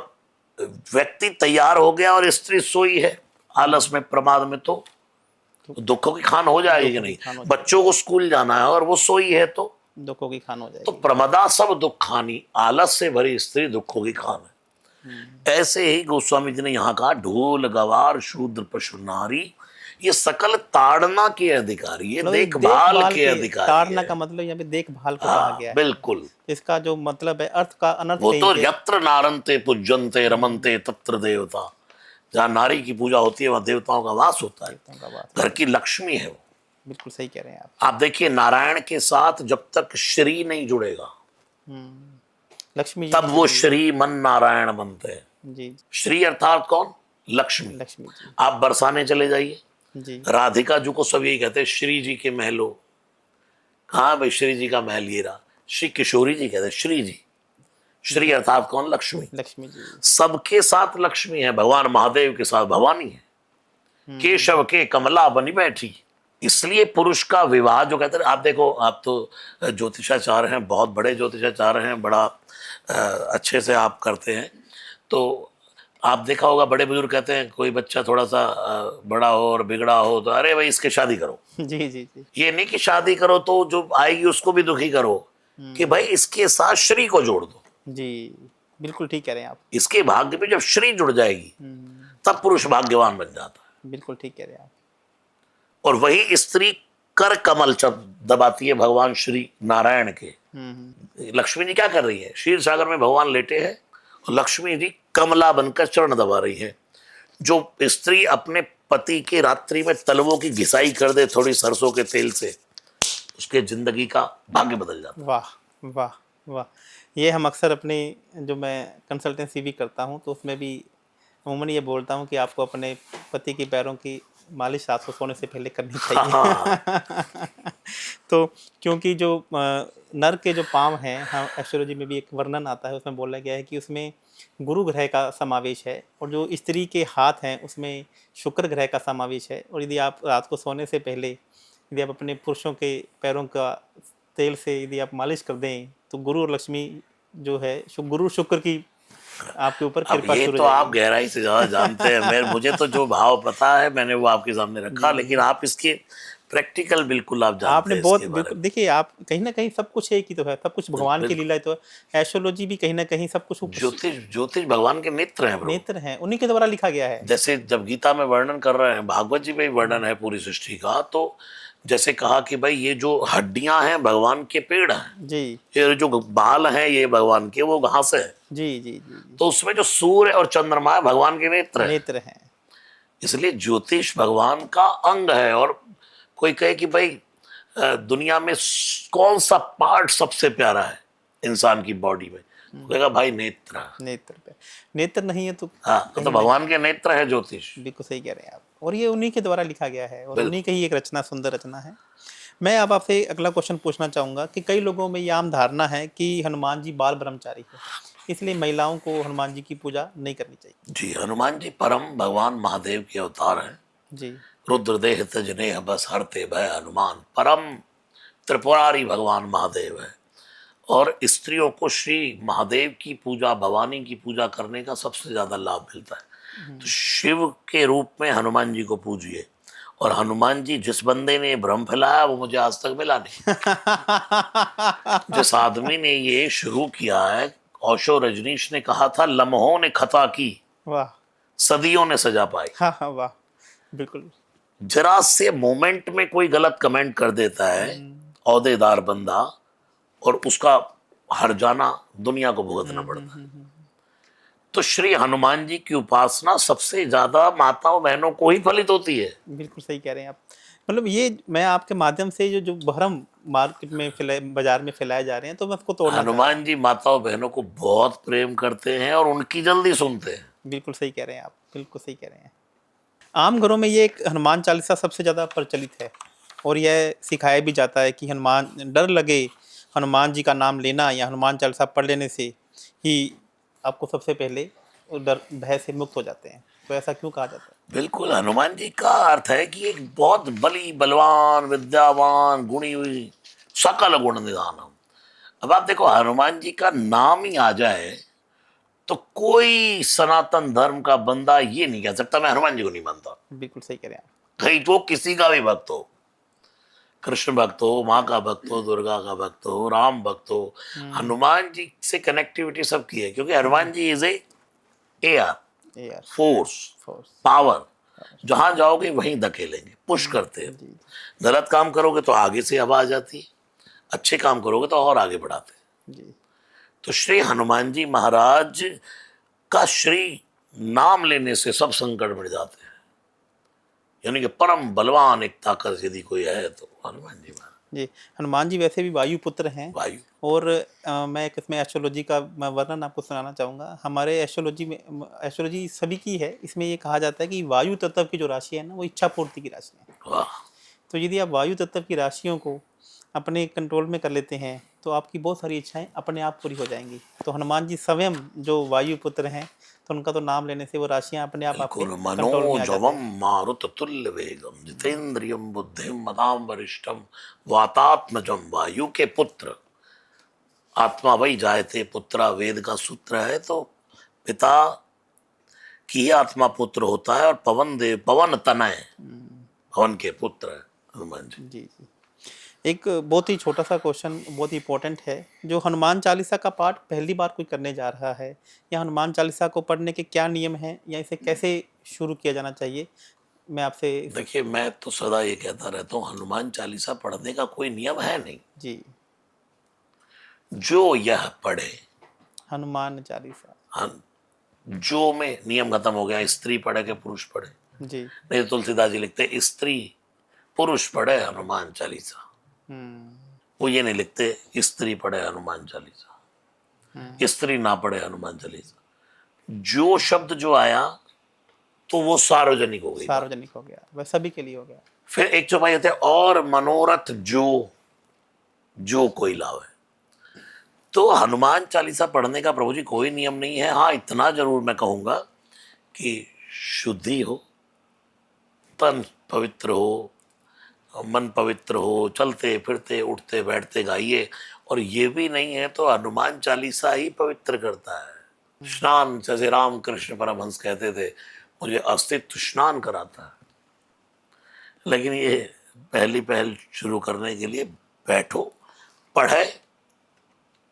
व्यक्ति तैयार हो गया और स्त्री सोई है आलस में, प्रमाद में, तो दुखों की खान हो जाएगी कि दुखों की नहीं? खान हो बच्चों को स्कूल जाना है और वो सोई है, तो दुखों की खान हो तो जाएगी। प्रमदा सब दुख खानी, आलस से भरी स्त्री दुखों की खान है। ऐसे ही गोस्वामी जी ने यहाँ कहा, ढोल गवार शूद्र पशु नारी, ये सकल ताड़ना के अधिकारी, ये मतलब ये देखभाल के अधिकारी ताड़ना है। का मतलब यहाँ पे देखभाल को कहा हाँ गया है। बिल्कुल। इसका जो मतलब है, अर्थ का अनर्थ वो कहीं तो पे यत्र नारंते पूज्यंते रमनते तत्र देवता, जहाँ नारी की पूजा होती है वहां देवताओं का वास होता है। देवताओं का बात। घर की लक्ष्मी है वो। बिल्कुल सही कह रहे हैं आप। आप देखिए, नारायण के साथ जब तक श्री नहीं जुड़ेगा लक्ष्मी जी तब भी वो जुड़ी श्री मन नारायण बनते हैं। है। जी, श्री अर्थात कौन? लक्ष्मी। लक्ष्मी जी। आप बरसाने चले जाइए, जी, राधिका जी को सब यही कहते हैं, श्री जी के महलो। कहाँ भाई श्री जी का महल? ये रहा। श्री किशोरी जी कहते हैं श्री जी। श्री अर्थात कौन? लक्ष्मी। लक्ष्मी जी। सबके साथ लक्ष्मी है। भगवान महादेव के साथ भवानी है। केशव के कमला बनी बैठी। इसलिए पुरुष का विवाह जो कहते हैं, आप देखो, आप तो ज्योतिषाचार्य हैं, बहुत बड़े ज्योतिषाचार्य हैं, बड़ा अच्छे से आप करते हैं, तो आप देखा होगा बड़े बुजुर्ग कहते हैं कोई बच्चा थोड़ा सा बड़ा हो और बिगड़ा हो तो अरे भाई इसके शादी करो। जी, जी, जी। ये नहीं कि शादी करो तो जो आएगी उसको भी दुखी करो, कि भाई इसके साथ श्री को जोड़ दो। जी, बिल्कुल ठीक कह रहे हैं आप। इसके भाग्य में जब श्री जुड़ जाएगी तब पुरुष भाग्यवान बन जाता है। बिल्कुल ठीक कह रहे हैं आप। और वही स्त्री कर कमल दबाती है भगवान श्री नारायण के। लक्ष्मी जी क्या कर रही है? क्षीर सागर में भगवान लेटे हैं और लक्ष्मी जी कमला बनकर चरण दबा रही है। जो स्त्री अपने पति की रात्रि में तलवों की घिसाई कर दे थोड़ी सरसों के तेल से, उसके जिंदगी का भाग्य बदल जाता है। वाह, वाह, वाह! ये हम अक्सर अपने, जो मैं कंसल्टेंसी भी करता हूँ, तो उसमें भी अमूमन ये बोलता हूँ कि आपको अपने पति के पैरों की मालिश रात को सोने से पहले करनी चाहिए। तो क्योंकि जो नर के जो पाँव हैं, हाँ, एस्ट्रोलॉजी में भी एक वर्णन आता है, उसमें बोला गया है कि उसमें गुरु ग्रह का समावेश है, और जो स्त्री के हाथ हैं उसमें शुक्र ग्रह का समावेश है। और यदि आप रात को सोने से पहले यदि आप अपने पुरुषों के पैरों का तेल से यदि आप मालिश कर दें, तो गुरु और लक्ष्मी जो है, गुरु शुक्र की आपके ऊपर अब कृपा ये शुरू तो हो आप जाएगी। गहराई से ज्यादा जानते हैं। मैं मुझे तो जो भाव पता है मैंने वो आपके सामने रखा, लेकिन आप इसके प्रैक्टिकल बिल्कुल आप जानते आपने हैं बहुत इसके बारे में। देखिए, आप कहीं ना कहीं सब कुछ एक ही तो है, सब कुछ भगवान की लीला है, तो एस्ट्रोलॉजी भी कहीं ना कहीं सब कुछ ज्योतिष भगवान के नेत्र हैं प्रभु। नेत्र हैं, उन्हीं के द्वारा लिखा गया है। जैसे जब गीता में वर्णन कर रहे हैं, भागवत जी में भी वर्णन है पूरी सृष्टि का, तो जैसे कहा कि भाई ये जो हड्डियां हैं भगवान के पेड़ हैं, जी, ये जो बाल हैं ये भगवान के वो घास है, जी, जी, जी, तो उसमें जो सूर्य और चंद्रमा है भगवान के नेत्र है। नेत्र हैं। इसलिए ज्योतिष भगवान का अंग है। और कोई कहे कि भाई दुनिया में कौन सा पार्ट सबसे प्यारा है इंसान की बॉडी में, कहेगा भाई नेत्र। नेत्र पे नेत्र नहीं है तो हाँ, तो भगवान के नेत्र है ज्योतिष। बिल्कुल सही कह रहे हैं आप, और ये उन्हीं के द्वारा लिखा गया है, और उन्हीं की ही एक रचना, सुंदर रचना है। मैं अब आपसे अगला क्वेश्चन पूछना चाहूँगा कि कई लोगों में ये आम धारणा है कि हनुमान जी बाल ब्रह्मचारी है, इसलिए महिलाओं को हनुमान जी की पूजा नहीं करनी चाहिए। जी, हनुमान जी परम भगवान महादेव के अवतार हैं। जी, रुद्रदेह तजने बस हरते भय हनुमान, परम त्रिपुरारी भगवान महादेव है। और स्त्रियों को श्री महादेव की पूजा, भवानी की पूजा करने का सबसे ज्यादा लाभ मिलता है। तो शिव के रूप में हनुमान जी को पूजिए। और हनुमान जी, जिस बंदे ने भ्रम फैलाया वो मुझे आज तक मिला नहीं। जिस आदमी ने ये शुरू किया है, ओशो रजनीश ने कहा था, लम्हों ने खता की, वाह, सदियों ने सजा पाई। हाँ, हाँ, वाह, बिल्कुल। जरा से मोमेंट में कोई गलत कमेंट कर देता है औहदेदार बंदा, और उसका हर जाना दुनिया को भुगतना पड़ता है। तो श्री हनुमान जी की उपासना सबसे ज्यादा माताओं बहनों को ही फलित होती है। बिल्कुल सही कह रहे हैं आप। मतलब ये मैं आपके माध्यम से जो भ्रम मार्केट में बाजार में फैलाए जा रहे हैं, तो मैं उसको तोड़ना चाहता हनुमान जी माताओं बहनों को बहुत प्रेम करते हैं और उनकी जल्दी सुनते हैं। हूं। बिल्कुल सही कह रहे हैं आप, बिल्कुल सही कह रहे हैं। आम घरों में ये एक हनुमान चालीसा सबसे ज्यादा प्रचलित है। और यह सिखाया भी जाता है कि हनुमान डर लगे हनुमान जी का नाम लेना या हनुमान चालीसा पढ़ लेने से ही आपको सबसे पहले वो डर भय से मुक्त हो जाते हैं। तो ऐसा क्यों कहा जाता है? बिल्कुल, हनुमान जी का अर्थ है कि एक बहुत बली बलवान विद्यावान गुणी हुई सकल गुण निधानम। अब आप देखो, हनुमान जी का नाम ही आ जाए तो कोई सनातन धर्म का बंदा ये नहीं कह सकता मैं हनुमान जी को नहीं मानता। बिल्कुल सही कह रहे हैं आप। कहीं वो किसी का भी भक्त हो, कृष्ण भक्त हो, माँ का भक्त हो, दुर्गा का भक्त हो, राम भक्त हो, हनुमान जी से कनेक्टिविटी सबकी है, क्योंकि Hanuman ji is a air air force, force. Power. जहां जाओगे वहीं धकेलेंगे, पुश करते हैं। जी गलत काम करोगे तो आगे से हवा आ जाती है, अच्छे काम करोगे तो और आगे बढ़ाते हैं। जी तो श्री हनुमान जी महाराज का श्री नाम लेने से सब संकट मिट जाते हैं। यानी कि परम बलवान एक ताकत यदि कोई है तो हनुमान जी महाराज। जी। हनुमान जी वैसे भी वायु पुत्र हैं। वायु और मैं एक इसमें एस्ट्रोलॉजी का मैं वर्णन आपको सुनाना चाहूँगा। हमारे एस्ट्रोलॉजी में एस्ट्रोलॉजी सभी की है, इसमें ये कहा जाता है कि वायु तत्व की जो राशि है ना वो इच्छा पूर्ति की राशि है। वाह, तो यदि आप वायु तत्व की राशियों को अपने कंट्रोल में कर लेते हैं तो आपकी बहुत सारी इच्छाएं अपने आप पूरी हो जाएंगी। तो हनुमान जी स्वयं जो वायु पुत्र हैं, तो उनका तो नाम लेने से वो राशियां अपने आप आपके बिल्कुल। कंट्रोल में आ जाते मनोजवम हैं। मारुत तुल्य वेगम जितेंद्रियम बुद्धिम मदाम वरिष्ठम वातात्मजम। वायु के पुत्र, आत्मा वही जायते पुत्रा वेद का सूत्र है। तो पिता की ही आत्मा पुत्र होता है, और पवन देव पवन तनय पवन के पुत्र है हनुमान जी। जी जी। एक बहुत ही छोटा सा क्वेश्चन बहुत ही इंपॉर्टेंट है। जो हनुमान चालीसा का पाठ पहली बार कोई करने जा रहा है, या हनुमान चालीसा को पढ़ने के क्या नियम हैं या इसे कैसे शुरू किया जाना चाहिए, मैं आपसे देखिए, मैं तो सदा ये कहता रहता हूँ, हनुमान चालीसा पढ़ने का कोई नियम है नहीं। जी। जो यह पढ़े, हनुमान चालीसा। जो में नियम खत्म हो गया, स्त्री पढ़े के पुरुष पढ़े। जी। नहीं तो तुलसीदास जी लिखते स्त्री पुरुष पढ़े हनुमान चालीसा। वो ये नहीं लिखते स्त्री पढ़े हनुमान चालीसा, स्त्री ना पढ़े हनुमान चालीसा। जो शब्द जो आया तो वो सार्वजनिक हो गई बात। सार्वजनिक हो गया, वह सभी के लिए हो गया। फिर एक चौपाई होते हैं, और मनोरथ जो कोई लावे। तो हनुमान चालीसा पढ़ने का प्रभु जी कोई नियम नहीं है। हाँ, इतना जरूर मैं कहूंगा कि शुद्धि हो, तन पवित्र हो, मन पवित्र हो, चलते फिरते उठते बैठते गाइए। और ये भी नहीं है तो हनुमान चालीसा ही पवित्र करता है। स्नान, जैसे राम कृष्ण परमहंस कहते थे, मुझे अस्तित्व स्नान कराता है। लेकिन ये पहल शुरू करने के लिए बैठो, पढ़े,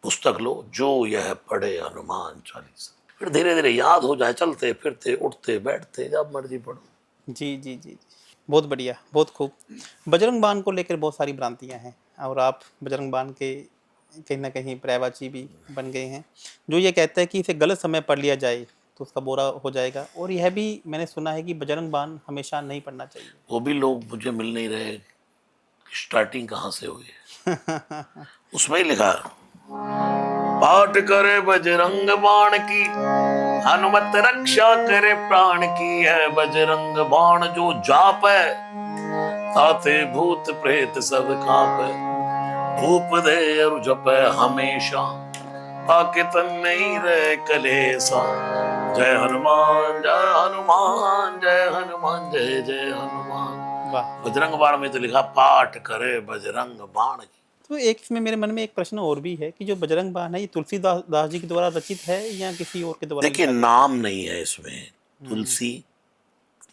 पुस्तक लो, जो यह पढ़े हनुमान चालीसा, फिर धीरे धीरे याद हो जाए, चलते फिरते उठते बैठते जब मर्जी पढ़ो। जी जी जी जी। बहुत बढ़िया, बहुत खूब। बजरंग बाण को लेकर बहुत सारी भ्रांतियां हैं, और आप बजरंग बाण के कहीं ना कहीं पर्यायवाची भी बन गए हैं। जो ये कहता है कि इसे गलत समय पढ़ लिया जाए तो उसका बोरा हो जाएगा, और यह भी मैंने सुना है कि बजरंग बाण हमेशा नहीं पढ़ना चाहिए। वो भी लोग मुझे मिल नहीं रहे, स्टार्टिंग कहाँ से हुई है। उसमें ही लिखा है, पाठ करे बजरंग बाण की, हनुमत रक्षा करे प्राण की। है बजरंग बाण जो जापे, ताते भूत प्रेत सब कांपे। धूप दे और जपे हमेशा, ताकि तन नहीं रहे कलेसा। जय हनुमान जय हनुमान जय हनुमान जय जय हनुमान। वाह। बजरंग बाण में तो लिखा, पाठ करे बजरंग बाण की। तो एक इसमें मेरे मन में एक प्रश्न और भी है कि जो बजरंग बाण है ये तुलसीदास दास जी के द्वारा रचित है या किसी और के द्वारा देखिए, लिखा गया? नाम नहीं है इसमें। तुलसी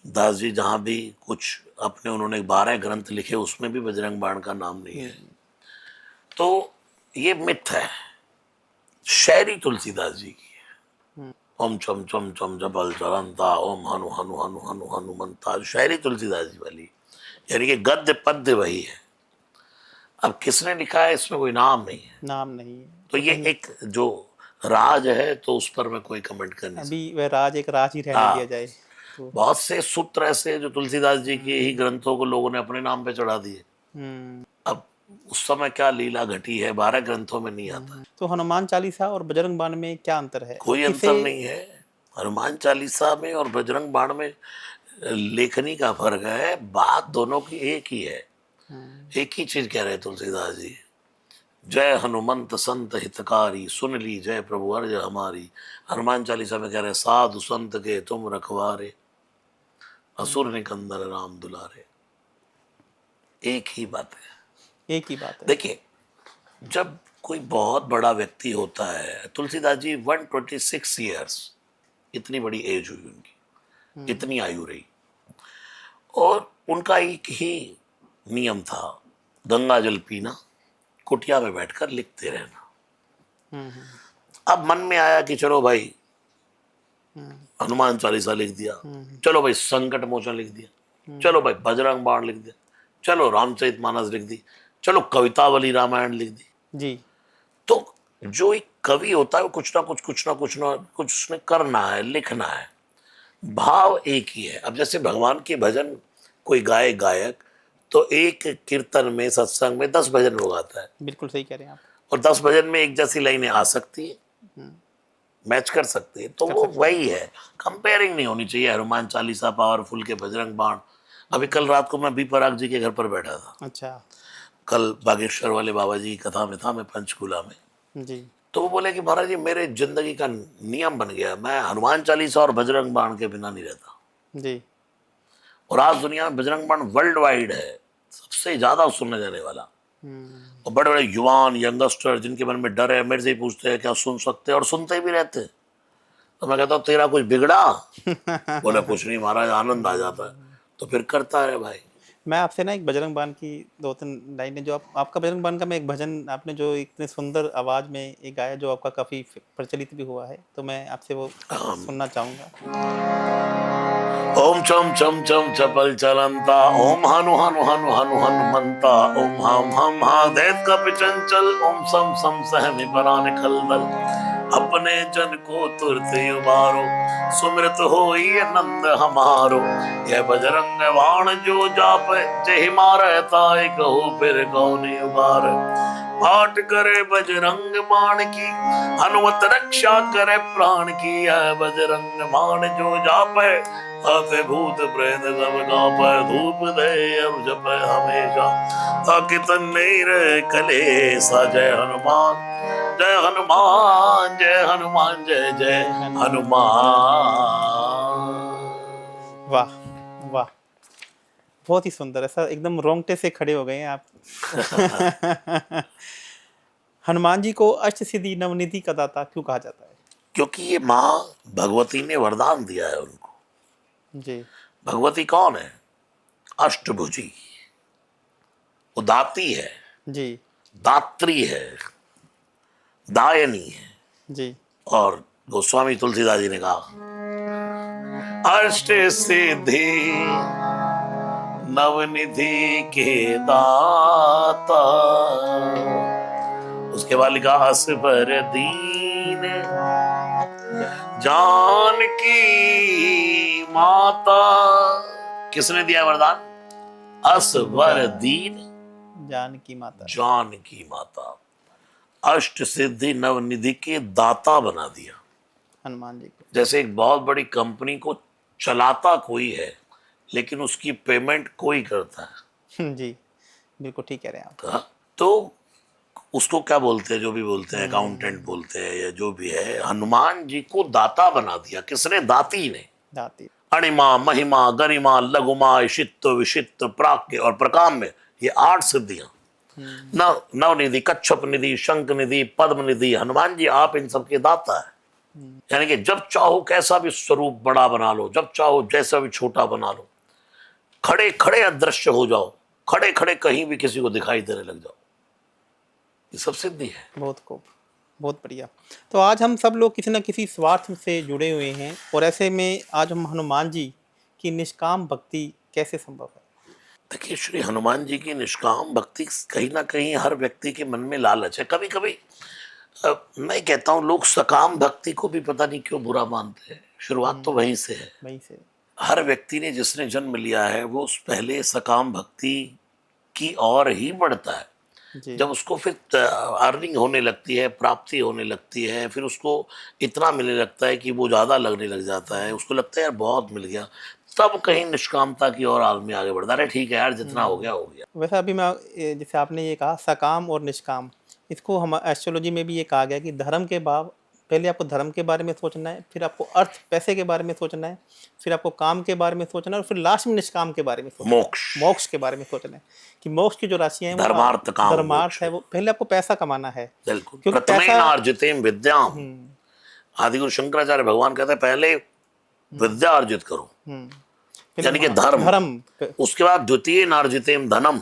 दास जी जहां भी कुछ अपने उन्होंने 12 ग्रंथ लिखे, उसमें भी बजरंग बाण का नाम नहीं है। तो ये मिथ है। शायरी तुलसीदास जी की है। ओम चम चम चम जबल चरंता, ओम हनु हनु हनु हनु हनुमंता। शायरी तुलसीदास जी वाली, यानी कि गद्य पद्य वही है। अब किसने लिखा है इसमें कोई नाम नहीं है। नाम नहीं है तो ये एक जो राज है, तो उस पर मैं कोई कमेंट कर नहीं सकता। अभी वह राज एक राज ही रहने दिया जाए तो। बहुत से सूत्र ऐसे जो तुलसीदास जी के ही ग्रंथों को लोगों ने अपने नाम पे चढ़ा दिए। अब उस समय क्या लीला घटी है, 12 ग्रंथों में नहीं आता है। तो हनुमान चालीसा और बजरंग बाण में क्या अंतर है? कोई अंतर नहीं है। हनुमान चालीसा में और बजरंग बाण में लेखनी का फर्क है, बात दोनों की एक ही है। एक ही चीज कह रहे तुलसीदास जी, जय हनुमंत संत हितकारी, सुन ली जय प्रभु अर्ज हमारी। हनुमान चालीसा में कह रहे साधु संत के तुम रखवारे, असुर निकंदन राम दुलारे। एक ही बात है। एक ही बात है। देखिए, जब कोई बहुत बड़ा व्यक्ति होता है, तुलसीदास जी 126 ईयर्स, इतनी बड़ी एज हुई उनकी, इतनी आयु रही, और उनका एक ही नियम था, गंगा जल पीना, कुटिया में बैठकर लिखते रहना। अब मन में आया कि चलो भाई हनुमान चालीसा लिख दिया, चलो भाई संकट मोचन लिख दिया, चलो भाई बजरंग बाण लिख दिया, चलो रामचरितमानस लिख दी, चलो कवितावली रामायण लिख दी। जी। तो जो एक कवि होता है वो कुछ ना कुछ उसने करना है, लिखना है। भाव एक ही है। अब जैसे भगवान के भजन कोई गाए गायक, तो एक कीर्तन में, सत्संग में 10 भजन वो गाता है, बिल्कुल सही कह रहे हैं आप। और 10 भजन में एक जैसी लाइनें आ सकती है, मैच कर सकती है, तो वो वही है। कंपेयरिंग नहीं होनी चाहिए। हनुमान चालीसा पावरफुल के बजरंग बाण। अभी कल रात को मैं बी पराग जी के घर पर बैठा था, अच्छा। कल बागेश्वर वाले बाबा जी की कथा में था, मैं पंचकूला में। जी। तो वो बोले कि महाराज जी मेरे जिंदगी का नियम बन गया, मैं हनुमान चालीसा और बजरंग बाण के बिना नहीं रहता। जी। और आज दुनिया में बजरंग बाण वर्ल्ड वाइड है, सबसे ज्यादा सुनने जाने वाला। और बड़े बड़े युवान, यंगस्टर, जिनके मन में डर है, मेरे से ही पूछते हैं क्या सुन सकते हैं, और सुनते भी रहते हैं। तो मैं कहता हूँ तेरा कुछ बिगड़ा? बोले कुछ नहीं महाराज, आनंद आ जाता है। तो फिर करता है भाई। मैं आपसे ना एक बजरंग बाण की 2-3 लाइनें, जो आपका बजरंग बाण का मैं एक भजन आपने जो इतने सुंदर आवाज में एक गाया, जो आपका काफी प्रचलित भी हुआ है, तो मैं आपसे वो सुनना चाहूंगा। ओम चम चम चम चपल चलंता, ओम हनु हनु हनु हनु हनुमंता, ओम हम हा दैत कपि चंचल, ओम सम सम सहमि परान खलदल। अपने जन को तुरत उबारो, सुमृत होई नंद हमारो। यह बजरंग बाण जो जाप, जय मारै ताय कहो फिर कौन उबार। पाठ करे बजरंग बाण की, हनुमत रक्षा करे प्राण की। यह बजरंग बाण जो जापै, आते भूत प्रेत सब कांपै। धूप दे और जपै हमेशा, ताकि तन नहीं रहे कलेसा। जय हनुमान जय हनुमान, जय हनुमान जय जय हनुमान। वाह वाह, बहुत ही सुंदर। ऐसा एकदम रोंगटे से खड़े हो गए हैं आप। हनुमान जी को अष्ट सिद्धि नवनिधि का दाता क्यों कहा जाता है? क्योंकि ये माँ भगवती ने वरदान दिया है उनको। जी। भगवती कौन है? अष्टभुजी। वो दाती है, जी। दात्री है, दायनी है। जी। और गोस्वामी तुलसीदास जी ने कहा अष्ट सिद्धि नवनिधि के दाता। उसके बाद लिखा असबर दीन जानकी माता। किसने दिया वरदान? असबर दीन जानकी माता। जानकी माता। अष्ट सिद्धि नवनिधि के दाता बना दिया हनुमान जी को। जैसे एक बहुत बड़ी कंपनी को चलाता कोई है, लेकिन उसकी पेमेंट कोई करता है। जी, बिल्कुल ठीक कह रहे हैं आप। तो उसको क्या बोलते हैं, जो भी बोलते हैं, अकाउंटेंट बोलते हैं या जो भी है। हनुमान जी को दाता बना दिया। किसने? दाती ने। दाती। अणिमा, महिमा, गरिमा, लघुमा, शित्त, विशित्त, प्राज्ञ और प्रकाम्य, ये 8 सिद्धियां। नवनिधि, कच्छप निधि, शंख निधि, पद्म निधि। हनुमान जी आप इन सबके दाता है। यानी कि जब चाहो कैसा भी स्वरूप बड़ा बना लो, जब चाहो जैसा भी छोटा बना लो, खड़े खड़े अदृश्य हो जाओ, खड़े खड़े कहीं भी किसी को दिखाई देने लग जाओ, ये सब सिद्धि है। बहुत खूब, बहुत बढ़िया। तो आज हम सब लोग किसी न किसी स्वार्थ से जुड़े हुए हैं, और ऐसे में आज हम हनुमान जी की निष्काम भक्ति कैसे संभव है? देखिए, श्री हनुमान जी की निष्काम भक्ति कहीं ना कहीं हर व्यक्ति के मन में लालच है। कभी कभी मैं कहता हूँ लोग सकाम भक्ति को भी पता नहीं क्यों बुरा मानते हैं। शुरुआत तो वहीं से है। वहीं से। हर व्यक्ति ने जिसने जन्म लिया है वो पहले सकाम भक्ति की ओर ही बढ़ता है। जी। जब उसको फिर अर्निंग होने लगती है, प्राप्ति होने लगती है, फिर उसको इतना मिलने लगता है कि वो ज़्यादा लगने लग जाता है, उसको लगता है यार बहुत मिल गया, तब कहीं निष्कामता की ओर आदमी आगे बढ़ता है। अरे ठीक है यार, जितना हो गया हो गया। वैसे अभी मैं जैसे आपने ये कहा सकाम और निष्काम, इसको हम एस्ट्रोलॉजी में भी ये कहा गया कि धर्म के बाद पहले आपको धर्म के बारे में सोचना है, फिर आपको अर्थ पैसे के बारे में सोचना है, फिर आपको काम के बारे में सोचना है और फिर लास्ट में निष्काम के बारे में सोचना है, मोक्ष, मोक्ष के बारे में सोचना है कि मोक्ष की जो राशियाँ हैं वो धर्मार्थ काम धर्मार्थ मोक्ष, है, वो पहले आपको पैसा कमाना है बिल्कुल। क्योंकि प्रथमेन पैसा अर्जितेम विद्याम, आदिगुरु शंकराचार्य भगवान कहते हैं पहले विद्या अर्जित करो, पहले यानी कि धर्म, धर्म उसके बाद द्वितीय नार्जितेम धनम,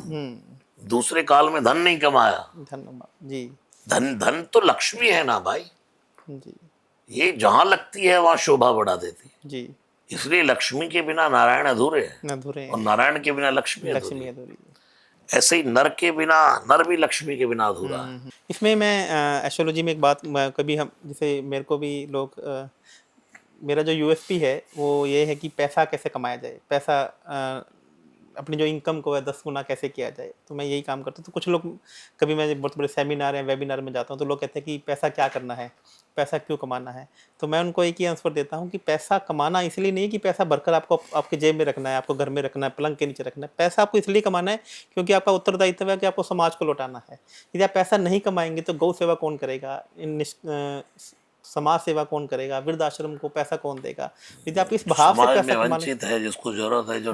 दूसरे काल में धन नहीं कमाया। धन्यवाद जी। धन, धन तो लक्ष्मी है ना भाई, जी ये जहां लगती है वहां शोभा बढ़ा देती है। जी। इसलिए लक्ष्मी के बिना नारायण अधूरे हैं अधूरे और नारायण के बिना लक्ष्मी अधूरी लक्ष्मी है। अधूरी। ऐसे ही नर के बिना, नर भी लक्ष्मी के बिना अधूरा है। इसमें मैं एस्ट्रोलॉजी में एक बात कभी हम जैसे मेरे को भी लोग मेरा जो यूएसपी है वो ये है कि पैसा कैसे कमाया जाए, पैसा अपनी जो इनकम को है 10 गुना कैसे किया जाए, तो मैं यही काम करता हूँ। तो कुछ लोग कभी मैं बहुत बड़े सेमिनार या वेबिनार में जाता हूँ तो लोग कहते हैं कि पैसा क्या करना है, पैसा क्यों कमाना है, तो मैं उनको एक ही आंसर देता हूँ कि पैसा कमाना इसलिए नहीं कि पैसा भरकर आपको आपके जेब में रखना है, आपको घर में रखना है, पलंग के नीचे रखना है। पैसा आपको इसलिए कमाना है क्योंकि आपका उत्तरदायित्व है कि आपको समाज को लौटाना है। यदि आप पैसा नहीं कमाएंगे तो गौ सेवा कौन करेगा, समाज सेवा कौन करेगा, वृद्धाश्रम को पैसा कौन देगा। यदि आप इस भाव से समाज में पैसा कमाने, वंचित है, जिसको जरूरत है, जो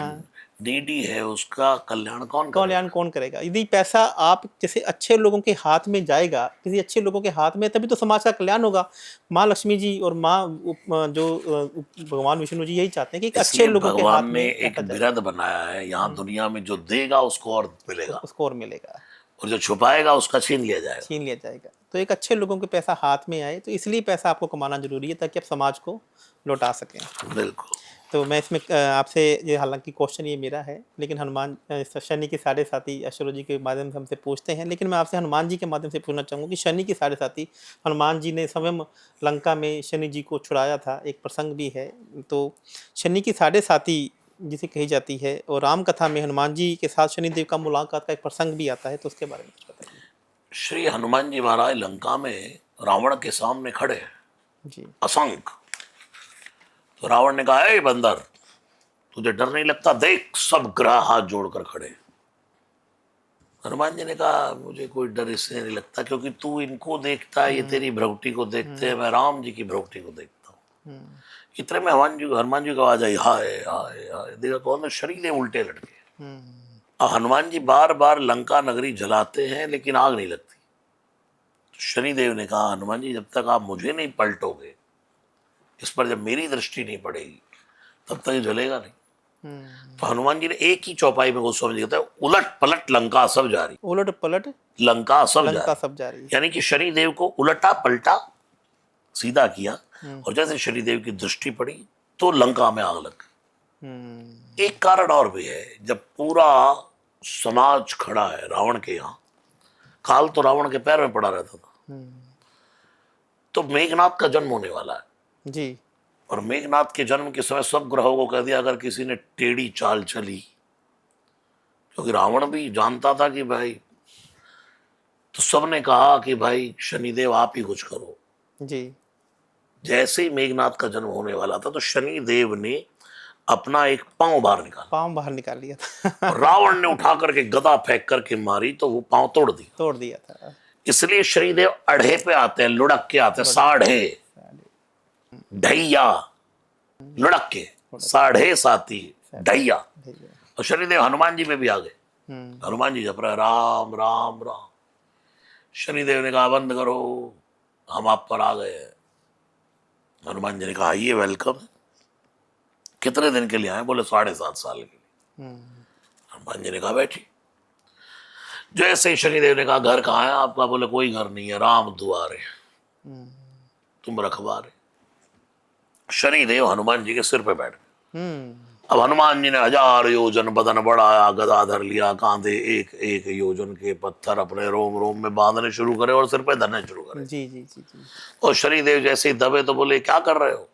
नीडी है, उसका कल्याण कौन करेगा? कल्याण कौन करेगा। यदि पैसा आप जैसे अच्छे लोगों के हाथ में जाएगा, किसी अच्छे लोगों के हाथ में, तभी तो समाज का कल्याण होगा। माँ लक्ष्मी जी और भगवान विष्णु जी यही चाहते हैं कि एक अच्छे इसलिए लोगों के हाथ भगवान में ने एक पैसा जाए, बिरद बनाया है, यहाँ दुनिया में जो देगा उसको और मिलेगा, उसको और मिलेगा, और जो छुपाएगा उसका छीन लिया जाएगा। छीन लिया जाएगा। तो एक अच्छे लोगों के पैसा हाथ में आए, तो इसलिए पैसा आपको कमाना जरूरी है ताकि आप समाज को लौटा सकें। बिल्कुल। तो मैं इसमें आपसे ये, हालांकि क्वेश्चन ये मेरा है, लेकिन हनुमान शनि की साढ़े साथी एस्ट्रोलॉजी के माध्यम से हमसे पूछते हैं, लेकिन मैं आपसे हनुमान जी के माध्यम से पूछना चाहूँगा कि शनि की साढ़े साथी हनुमान जी ने स्वयं लंका में शनि जी को छुड़ाया था, एक प्रसंग भी है। तो शनि की साढ़े साथी जिसे कही जाती है, और राम कथा में हनुमान जी के साथ शनिदेव का मुलाकात का एक प्रसंग भी आता है, तो उसके बारे में कुछ बताइए। श्री हनुमान जी महाराज लंका में रावण के सामने खड़े हैं, जी असंख्य। तो रावण ने कहा, ए बंदर, तुझे डर नहीं लगता? देख, सब ग्रह हाथ जोड़कर खड़े। हनुमान जी ने कहा, मुझे कोई डर इसलिए नहीं लगता क्योंकि तू इनको देखता है, ये तेरी भ्रगुटी को देखते हैं, मैं राम जी की भ्रगुटी को देखता हूँ। इतने में हनुमान जी की आवाज आई, हाय हाय हाय। देखा कौन है? शनिदेव उल्टे लटके। अब हनुमान जी बार बार लंका नगरी जलाते हैं लेकिन आग नहीं लगती। तो शनिदेव ने कहा, हनुमान जी, जब तक आप मुझे नहीं पलटोगे, इस पर जब मेरी दृष्टि नहीं पड़ेगी, तब तक ये जलेगा नहीं। तो हनुमान जी ने एक ही चौपाई में गोस्वामी जी कहते हैं, उलट पलट लंका सब जारी। उलट पलट लंका सब लंका जारी, सब जारी। यानी कि शनिदेव को उलटा पलटा सीधा किया, और जैसे शनिदेव की दृष्टि पड़ी तो लंका में आग लग गई। एक कारण और भी है, जब पूरा समाज खड़ा है रावण के यहाँ, काल तो रावण के पैर में पड़ा रहता था, तो मेघनाथ का जन्म होने वाला है जी। और मेघनाथ के जन्म के समय सब ग्रहों को कह दिया, अगर किसी ने टेढ़ी चाल चली, क्योंकि रावण भी जानता था कि भाई, तो सबने कहा कि भाई शनिदेव आप ही कुछ करो। जी। जैसे ही मेघनाथ का जन्म होने वाला था तो शनिदेव ने अपना एक पांव बाहर निकाला, पाँव बाहर निकाल लिया था। और रावण ने उठा करके गदा फेंक करके मारी तो वो पांव तोड़ दिया। तोड़ दिया था। इसलिए शनिदेव अढ़े पे आते हैं, लुढ़क के आते हैं, साढ़े ढैया, लुढ़क के, साढ़े साथी ढैया। और शनिदेव हनुमान जी में भी आ गए। हनुमान जी जप रहे राम राम राम। शनिदेव ने कहा, बंद करो, हम आप पर आ गए हैं। हनुमान जी ने कहा, ये वेलकम है। कितने दिन के लिए आए? बोले 7.5 साल के लिए। हनुमान जी ने कहा, बैठी। जैसे ही शनिदेव ने कहा, घर कहाँ है आपका? बोले, कोई घर नहीं है, राम दुआरे, तुम रखवारे। शनिदेव हनुमान जी के सिर पे बैठ गए। अब हनुमान जी ने 1000 योजन बदन बढ़ाया, गदा धर लिया, कांधे एक एक योजन के पत्थर अपने रोम रोम में बांधने शुरू करे और सिर पे धरने शुरू करे। जी जी जी जी। और शनिदेव जैसे ही दबे तो बोले, क्या कर रहे हो?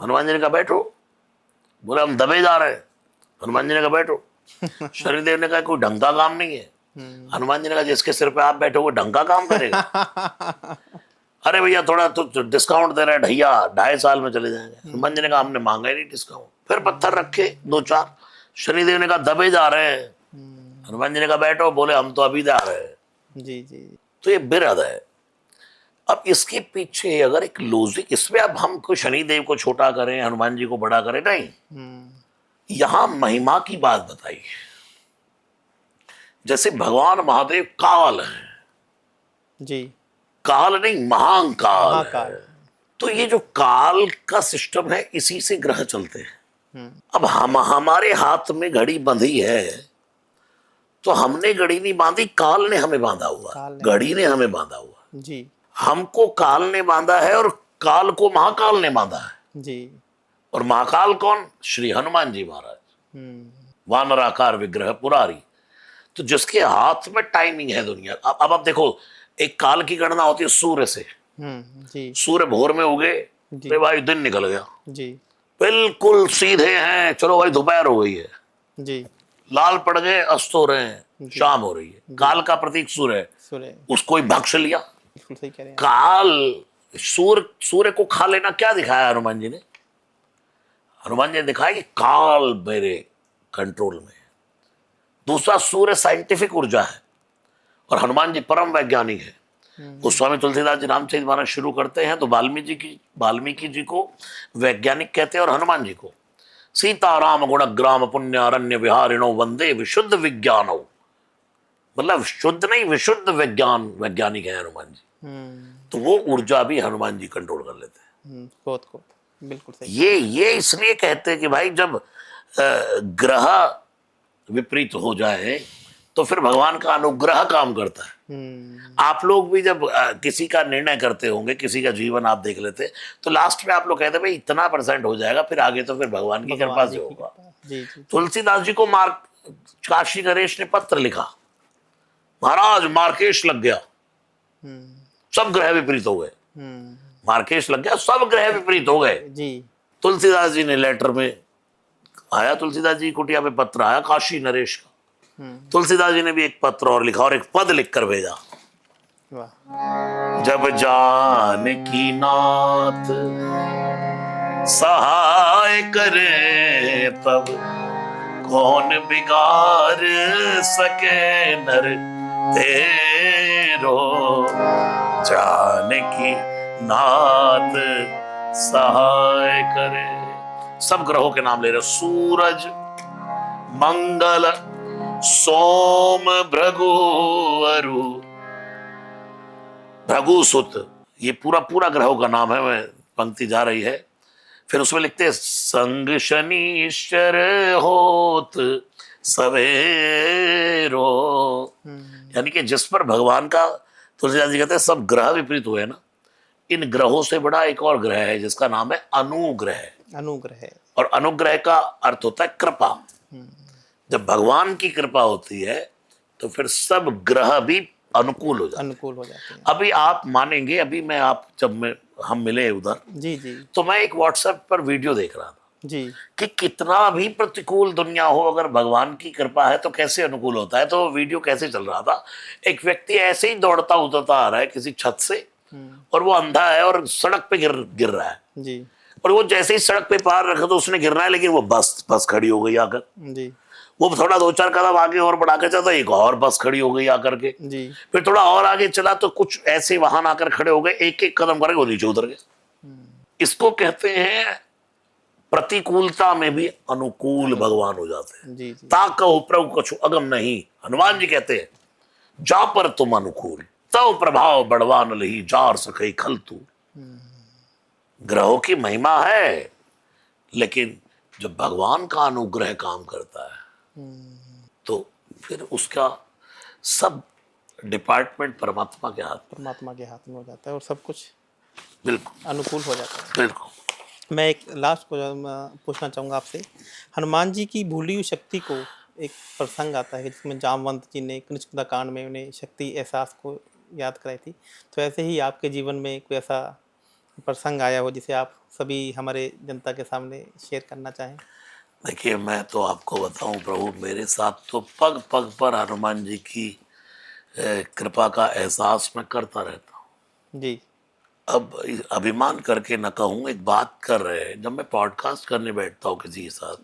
हनुमान जी ने कहा, बैठो। बोले, हम दबे जा रहे हैं। हनुमान जी ने कहा, बैठो। शनिदेव ने कहा, कोई ढंग का काम नहीं है, हनुमान जी ने कहा जिसके सिर पे आप बैठे हो वो ढंग का काम करेगा। अरे भैया थोड़ा तो डिस्काउंट दे रहे हैं ढैया, 2.5 साल में चले जाएंगे। हनुमान जी ने कहा हमने मांगा ही नहीं डिस्काउंट। फिर पत्थर रखे 2-4। शनिदेव ने कहा दबे जा रहे हैं। हनुमान जी ने कहा बैठो। बोले हम तो अभी जा रहे हैं। जी जी। तो ये बिरहद है। अब इसके पीछे अगर एक लॉजिक, इसमें अब हम कोई शनिदेव को छोटा करें, हनुमान जी को बड़ा करें, नहीं। यहां महिमा की बात बताई। जैसे भगवान महादेव काल है जी। काल नहीं, महाकाल महाकाल। है। तो ये जो काल का सिस्टम है इसी से ग्रह चलते हैं। अब हम हमारे हाथ में घड़ी बंधी है तो हमने घड़ी नहीं बांधी, काल ने हमें बांधा हुआ, घड़ी ने हमें बांधा हुआ जी। हमको काल ने बांधा है और काल को महाकाल ने बांधा है जी। और महाकाल कौन? श्री हनुमान जी महाराज, वानराकार विग्रह पुरारी। तो जिसके हाथ में टाइमिंग है दुनिया। अब आप देखो, एक काल की गणना होती है सूर्य से। जी। सूर्य भोर में उगे तो भाई दिन निकल गया, जी। बिल्कुल सीधे हैं, चलो भाई दोपहर हो गई है। जी। लाल पड़ गए, अस्त हो रहे हैं, शाम हो रही है। काल का प्रतीक सूर्य है, सूर्य। उसको ही भक्ष लिया। बिल्कुल सही कह रहे हैं। काल सूर्य को खा लेना क्या दिखाया हनुमान जी ने? हनुमान जी ने दिखाया कि काल मेरे कंट्रोल में है। दूसरा, सूर्य साइंटिफिक ऊर्जा है और हनुमान जी परम वैज्ञानिक है। गोस्वामी तुलसीदास जी रामचरितमानस शुरू करते हैं तो वाल्मीकि जी को वैज्ञानिक कहते हैं और हनुमान जी को सीताराम गुणग्राम पुण्यारण्य विहारिणो वंदे विशुद्ध विज्ञानो। मतलब शुद्ध नहीं, विशुद्ध वैज्ञानिक है हनुमान जी। तो वो ऊर्जा भी हनुमान जी कंट्रोल कर लेते हैं। बहुत बिल्कुल सही। ये इसलिए कहते हैं कि भाई जब ग्रह विपरीत हो जाए तो फिर भगवान का अनुग्रह काम करता है। आप लोग भी जब किसी का निर्णय करते होंगे, किसी का जीवन आप देख लेते तो लास्ट में आप लोग कहते भाई इतना % हो जाएगा, फिर आगे तो फिर भगवान की कृपा से होगा। तुलसीदास जी को काशी नरेश ने पत्र लिखा, महाराज मार्केश लग गया, सब ग्रह विपरीत हो गए। मार्केश लग गया, सब ग्रह विपरीत हो गए जी। तुलसीदास जी ने लेटर में आया, तुलसीदास जी की कुटिया में पत्र आया काशी नरेश का। तुलसीदास जी ने भी एक पत्र और लिखा और एक पद लिखकर भेजा। जब जानकी नाथ सहाय करे तब कौन बिगाड़ सके नर तेरो। जानकी नाथ सहाय करे। सब ग्रहों के नाम ले रहे, सूरज, मंगल, सोम, भृगु, अरु, भृगुसुत, ये पूरा ग्रहों का नाम है। मैं पंक्ति जा रही है, फिर उसमें लिखते हैं संग शनीश्वर होत सवेरो। यानी कि जिस पर भगवान का, तुलसीदास जी कहते हैं सब ग्रह विपरीत हुए ना, इन ग्रहों से बड़ा एक और ग्रह है जिसका नाम है अनुग्रह। अनुग्रह। और अनुग्रह का अर्थ होता है कृपा। जब भगवान की कृपा होती है तो फिर सब ग्रह भी अनुकूल हो जाते हैं। अभी आप मानेंगे, अभी हम मिले उधर जी जी, तो मैं एक व्हाट्सएप पर वीडियो देख रहा था जी कि कितना भी प्रतिकूल दुनिया हो, अगर भगवान की कृपा है तो कैसे अनुकूल होता है। तो वीडियो कैसे चल रहा था, एक व्यक्ति ऐसे ही दौड़ता उतरता आ रहा है किसी छत से और वो अंधा है और सड़क पे गिर रहा है जी। और वो जैसे ही सड़क पे पैर रखा तो उसने गिरना है, लेकिन वो बस खड़ी हो गई आकर जी। वो थोड़ा 2-4 कदम आगे और बढ़ा के चलता, एक और बस खड़ी हो गई आकर के जी। फिर थोड़ा और आगे चला तो कुछ ऐसे वाहन आकर खड़े हो गए, एक कदम करके वो नीचे उतर गए। इसको कहते हैं प्रतिकूलता में भी अनुकूल भगवान हो जाते हैं। जी जी। ताकहो प्रभु कछु अगम नहीं, हनुमान जी कहते हैं जा पर तुम अनुकूल तव प्रभाव बढ़वान लही जार सके खल तू। ग्रहों की महिमा है, लेकिन जब भगवान का अनुग्रह काम करता है तो फिर उसका सब डिपार्टमेंट परमात्मा के हाथ में हो जाता है और सब कुछ बिल्कुल अनुकूल हो जाता है। बिल्कुल। मैं एक लास्ट पूछना चाहूँगा आपसे, हनुमान जी की भूली हुई शक्ति को एक प्रसंग आता है जिसमें जामवंत जी ने कृष्ण कांड में उन्हें शक्ति एहसास को याद कराई थी। तो ऐसे ही आपके जीवन में कोई ऐसा प्रसंग आया हो जिसे आप सभी हमारे जनता के सामने शेयर करना चाहें? देखिए, मैं तो आपको बताऊं प्रभु, मेरे साथ तो पग पग पर हनुमान जी की कृपा का एहसास मैं करता रहता हूँ। जी। अब अभिमान करके न कहूँ, एक बात कर रहे हैं, जब मैं पॉडकास्ट करने बैठता हूँ किसी के साथ,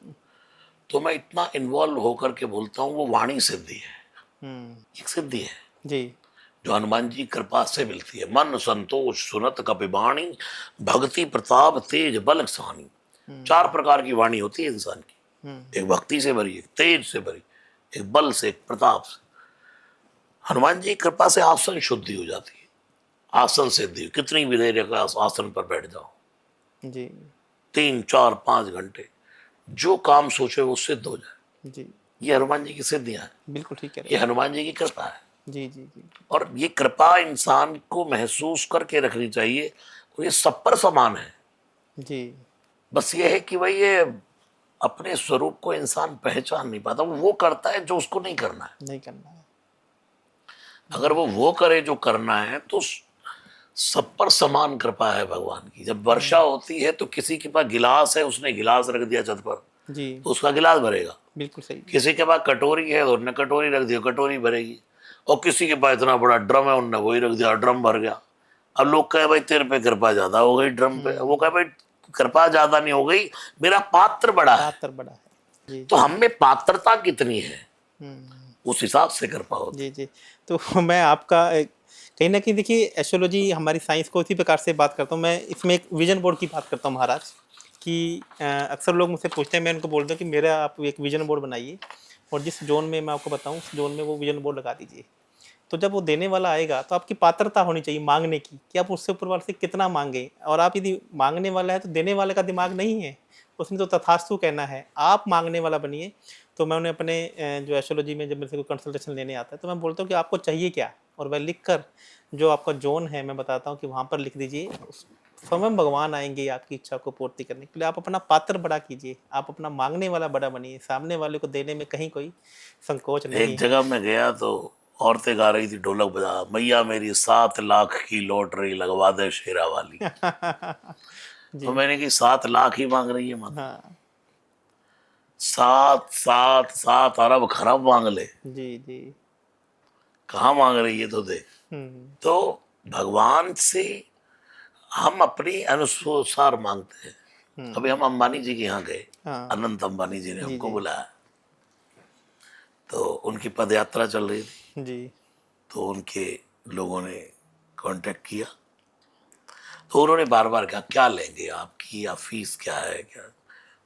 तो मैं इतना इन्वॉल्व होकर के बोलता हूँ, वो वाणी सिद्धि है, हुँ। एक सिद्धि है जी। जो हनुमान जी की कृपा से मिलती है। मन संतोष सुनत कपिवाणी, भक्ति प्रताप तेज बल सानी। हुँ। 4 प्रकार की वाणी होती है इंसान की, हुँ। एक भक्ति से भरी, एक तेज से भरी, एक बल से, एक प्रताप से। हनुमान जी की कृपा से आसन शुद्धि हो जाती है, आसन सिद्धि। कितनी भी देर का आसन पर बैठ जाओ, जी। 3 4 5 घंटे, जो काम सोचे वो सिद्ध हो जाए। जी। ये हनुमान जी की सिद्धियां हैं, बिल्कुल ठीक कह रहे ये हैं आप। हनुमान जी की कृपा है। जी, जी, जी। और ये कृपा इंसान को महसूस करके रखनी चाहिए, और ये सब पर समान है। जी। बस ये है कि भाई ये अपने स्वरूप को इंसान पहचान नहीं पाता, वो करता है जो उसको नहीं करना है। नहीं करना है। अगर वो करे जो करना है, तो सब पर समान कृपा है भगवान की। जब वर्षा होती है तो किसी के पास गिलास है, उसने गिलास रख दिया छत पर, जी। तो उसका गिलास भरेगा। बिल्कुल सही। किसी के पास कटोरी है तो उन्होंने कटोरी रख दी, कटोरी भरेगी। और किसी के पास इतना बड़ा ड्रम है, उन्होंने वही रख दिया, ड्रम भर गया। अब लोग कहे भाई तेरे पे कृपा ज्यादा हो गई ड्रम पे, वो कहे भाई कृपा ज्यादा नहीं हो गई, मेरा पात्र बड़ा है। पात्र बड़ा है। जी, तो जी। हम में पात्रता कितनी है, हुँ। उस हिसाब से कृपा होती जी, जी। तो मैं आपका कहीं न कहीं देखिए एस्ट्रोलॉजी हमारी साइंस को इसी प्रकार से बात करता हूँ। मैं इसमें एक विज़न बोर्ड की बात करता हूँ महाराज, कि अक्सर लोग मुझसे पूछते हैं, मैं उनको बोलता हूँ कि मेरा आप एक विज़न बोर्ड बनाइए और जिस ज़ोन में मैं आपको बताऊँ उस ज़ोन में वो विज़न बोर्ड लगा दीजिए। तो जब वो देने वाला आएगा तो आपकी पात्रता होनी चाहिए माँगने की, कि आप उससे ऊपर वाले से कितना माँगे। और आप यदि माँगने वाला है तो देने वाले का दिमाग नहीं है, उसने तो तथास्तु कहना है। आप माँगने वाला बनिए। तो मैं उन्हें अपने जो एस्ट्रोलॉजी में जब मेरे से कोई कंसल्टेशन लेने आता है तो मैं बोलता हूँ कि आपको चाहिए क्या? और वह लिख कर जो आपका ज़ोन है मैं बताता हूँ कि वहाँ पर लिख दीजिए। उस स्वयं भगवान आएँगे आपकी इच्छा को पूर्ति करने के लिए। आप अपना पात्र बड़ा कीजिए, आप अपना माँगने वाला बड़ा बनिए, सामने वाले को देने में कहीं कोई संकोच है। एक नहीं है। जगह मैं गया तो औरतें गा रही थी ढोलक बजा, मैया मेरी 7 लाख की लॉटरी लगवा दे शेरा वाली। तो जी। मैंने कि 7 लाख ही मांग रही है माता, हाँ। 7 7 7 अरब खरब मांग ले, जी, जी। कहाँ मांग रही है तो दे। हुँ। तो भगवान से हम अपने अनुसार मांगते हैं। हुँ। अभी हम अंबानी जी के यहाँ गए, हाँ। अनंत अंबानी जी ने जी, हमको जी। बुलाया, तो उनकी पद यात्रा चल रही थी, जी। तो उनके लोगों ने कांटेक्ट किया। तो उन्होंने बार बार कहा क्या लेंगे आपकी, या फीस क्या है क्या।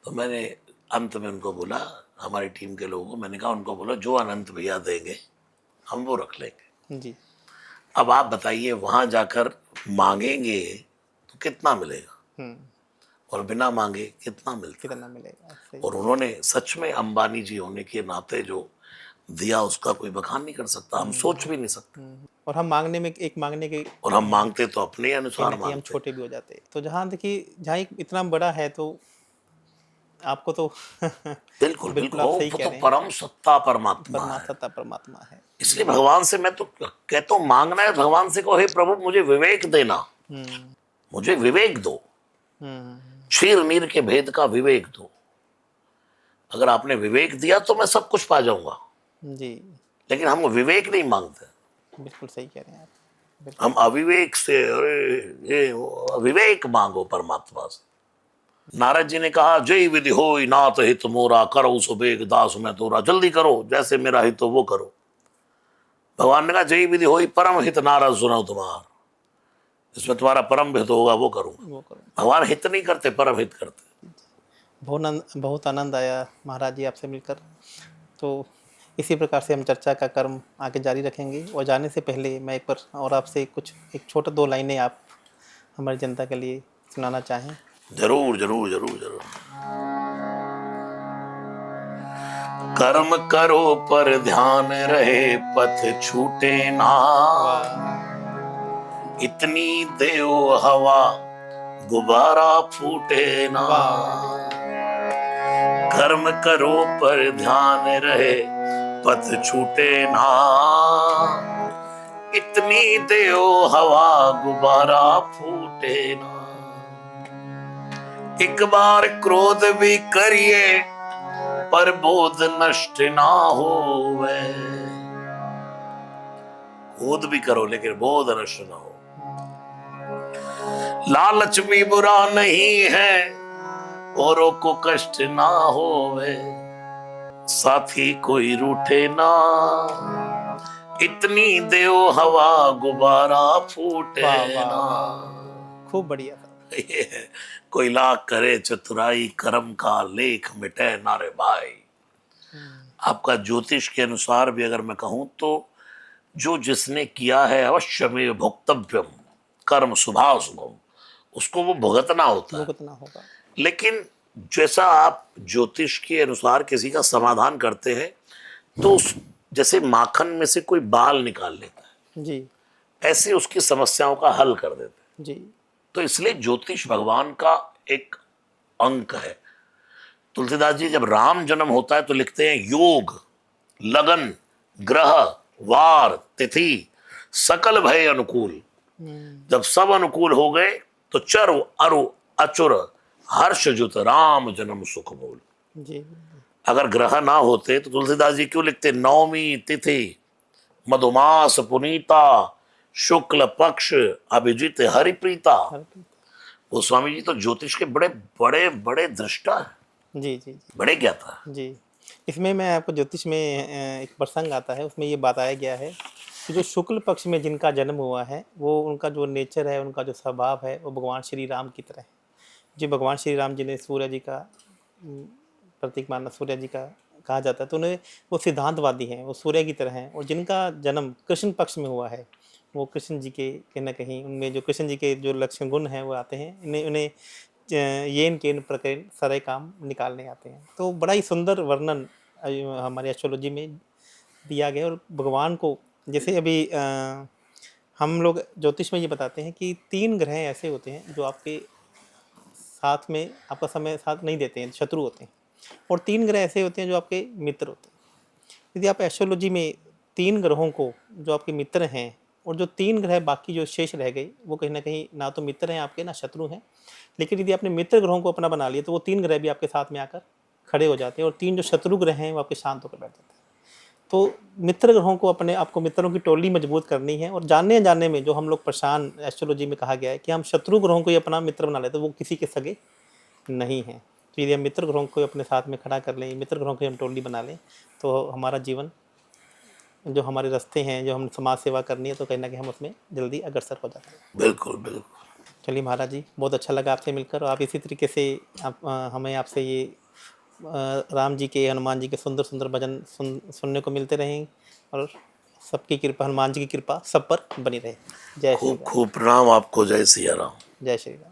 तो मैंने अंत में उनको बोला, हमारी टीम के लोगों को मैंने कहा, उनको बोला जो अनंत भैया देंगे हम वो रख लेंगे। जी। अब आप बताइए वहां जाकर मांगेंगे तो कितना मिलेगा, हुँ। और बिना मांगे कितना मिलता है। कितना मिलेगा? सही। और उन्होंने सच में अंबानी जी होने के नाते जो दिया उसका कोई बखान नहीं कर सकता, हम सोच हुँ। भी नहीं सकते। हुँ। और हम माँगने में एक माँगने के और हम मांगते तो अपने कहीं अनुसार न कहीं हम मांगते। छोटे भी हो जाते हैं। तो जहाँ देखिए जहाँ एक इतना बड़ा है तो आपको तो बिल्कुल बिल्कुल बिल्कुल, आप हो सही वो कह तो रहे हैं। परम सत्ता परमात्मा है। सत्ता परमात्मा है। इसलिए जी। भगवान से मैं तो कहता हूँ, मांगना है भगवान से कहो, हे प्रभु मुझे विवेक देना, हुँ। मुझे विवेक दो, हुँ। क्षीर मीर के भेद का विवेक दो। अगर आपने विवेक दिया तो मैं सब कुछ पा जाऊंगा, जी। लेकिन हम विवेक नहीं मांगते। बिल्कुल सही कह रहे हैं आप। हम बिल्कुल सही। अविवेक से, अरे ये विवेक मांगो परमात्मा से। नारद जी ने कहा, जय विधि होई नाथ हित मोरा, करो सुबेग दास मैं तोरा। जल्दी करो, जैसे मेरा हित हो वो करो। भगवान ने कहा, जय विधि होई परम हित नारद सुनो तुम्हार, इसमें तुम्हारा परम हित होगा वो करूंगा। वो करूँ। भगवान हित नहीं करते, परम हित करते। बहुत आनंद आया महाराज जी आपसे मिलकर। तो इसी प्रकार से हम चर्चा का क्रम आगे जारी रखेंगे और जाने से पहले मैं एक बार और आपसे कुछ एक छोटा 2 लाइनें आप हमारी जनता के लिए सुनाना चाहें? जरूर जरूर जरूर जरूर। कर्म करो पर ध्यान रहे, पथ छूटे ना। वाह! इतनी देओ हवा, गुब्बारा फूटे ना। वाह, वाह! बिल्कुल। कर्म करो पर ध्यान रहे, पथ छूटे ना। इतनी देओ हवा, गुब्बारा फूटे ना। एक बार क्रोध भी करिए, पर बोध नष्ट ना होवे। बोध भी करो लेकिन बोध नष्ट ना हो। लालच भी बुरा नहीं है, औरों को कष्ट ना होवे, साथी कोई रूठे ना, इतनी देओ हवा गुब्बारा फूटे वाह वाह ना। वाह, खूब बढ़िया था। ये है, कोई लाख करे चतुराई, कर्म का लेख मिटे ना रे भाई। आपका ज्योतिष के अनुसार भी अगर मैं कहूं तो जो जिसने किया है अवश्य में भुक्तव्यम, कर्म शुभाशुभम, उसको वो भुगतना होता है। भुगतना होगा। लेकिन जैसा आप ज्योतिष के अनुसार किसी का समाधान करते हैं तो उस जैसे माखन में से कोई बाल निकाल लेता है, जी ऐसे उसकी समस्याओं का हल कर देते हैं। जी। तो इसलिए ज्योतिष भगवान का एक अंक है। तुलसीदास जी जब राम जन्म होता है तो लिखते हैं योग, लगन, ग्रह, वार, तिथि सकल भय अनुकूल। जब सब अनुकूल हो गए तो चरु अरु अचुर हर्ष जुत राम जन्म सुख बोल। जी अगर ग्रह ना होते तो तुलसीदास जी क्यों लिखते नवमी तिथि मधुमास पुनीता शुक्ल पक्ष अभिजित हरिप्रीता। वो स्वामी जी तो ज्योतिष के बड़े बड़े बड़े दृष्टा हैं, जी जी जी बड़े ज्ञाता हैं। जी। इसमें मैं आपको ज्योतिष में एक प्रसंग आता है, उसमें ये बताया गया है कि जो शुक्ल पक्ष में जिनका जन्म हुआ है वो उनका जो नेचर है, उनका जो स्वभाव है वो भगवान श्री राम की तरह है। जो भगवान श्री राम जी ने सूर्य जी का प्रतीक माना, सूर्य जी का कहा जाता है, तो उन्हें वो सिद्धांतवादी हैं, वो सूर्य की तरह हैं। और जिनका जन्म कृष्ण पक्ष में हुआ है वो कृष्ण जी के कहीं ना कहीं उनमें जो कृष्ण जी के जो लक्षण गुण हैं वो आते हैं। इन्हें उन्हें येन केन प्रकरण सारे काम निकालने आते हैं। तो बड़ा ही सुंदर वर्णन हमारे एस्ट्रोलॉजी में दिया गया। और भगवान को जैसे अभी हम लोग ज्योतिष में ये बताते हैं कि 3 ग्रह ऐसे होते हैं जो आपके साथ में आपका समय साथ नहीं देते हैं, शत्रु होते हैं। और 3 ग्रह ऐसे होते हैं जो आपके मित्र होते हैं। यदि आप एस्ट्रोलॉजी में 3 ग्रहों को जो आपके मित्र हैं और जो 3 ग्रह बाकी जो शेष रह गए वो कहीं ना कहीं ना तो मित्र हैं आपके, ना शत्रु हैं। लेकिन यदि आपने मित्र ग्रहों को अपना बना लिया तो वो 3 ग्रह भी आपके साथ में आकर खड़े हो जाते हैं और 3 जो शत्रु ग्रह हैं वो आपके शांत होकर बैठ जाते हैं। तो मित्र ग्रहों को अपने आपको मित्रों की टोली मजबूत करनी है। और जानने जाने में जो हम लोग परेशान एस्ट्रोलॉजी में कहा गया है कि हम शत्रु ग्रहों को ही अपना मित्र बना लेते हैं, वो किसी के सगे नहीं हैं। तो यदि हम मित्र ग्रहों को अपने साथ में खड़ा कर लें, मित्र ग्रहों की हम टोली बना लें, तो हमारा जीवन जो हमारे रास्ते हैं, जो हम समाज सेवा करनी है, तो कहीं ना कहीं हम उसमें जल्दी अग्रसर हो जाते हैं। बिल्कुल बिल्कुल। चलिए महाराज जी, बहुत अच्छा लगा आपसे मिलकर। और आप इसी तरीके से हमें आपसे ये राम जी के, हनुमान जी के सुंदर सुंदर भजन सुनने को मिलते रहें। और सबकी कृपा, हनुमान जी की कृपा सब पर बनी रहे। जय श्री खूब राम। खूब प्रणाम आपको। जय सिया राम। जय श्री राम।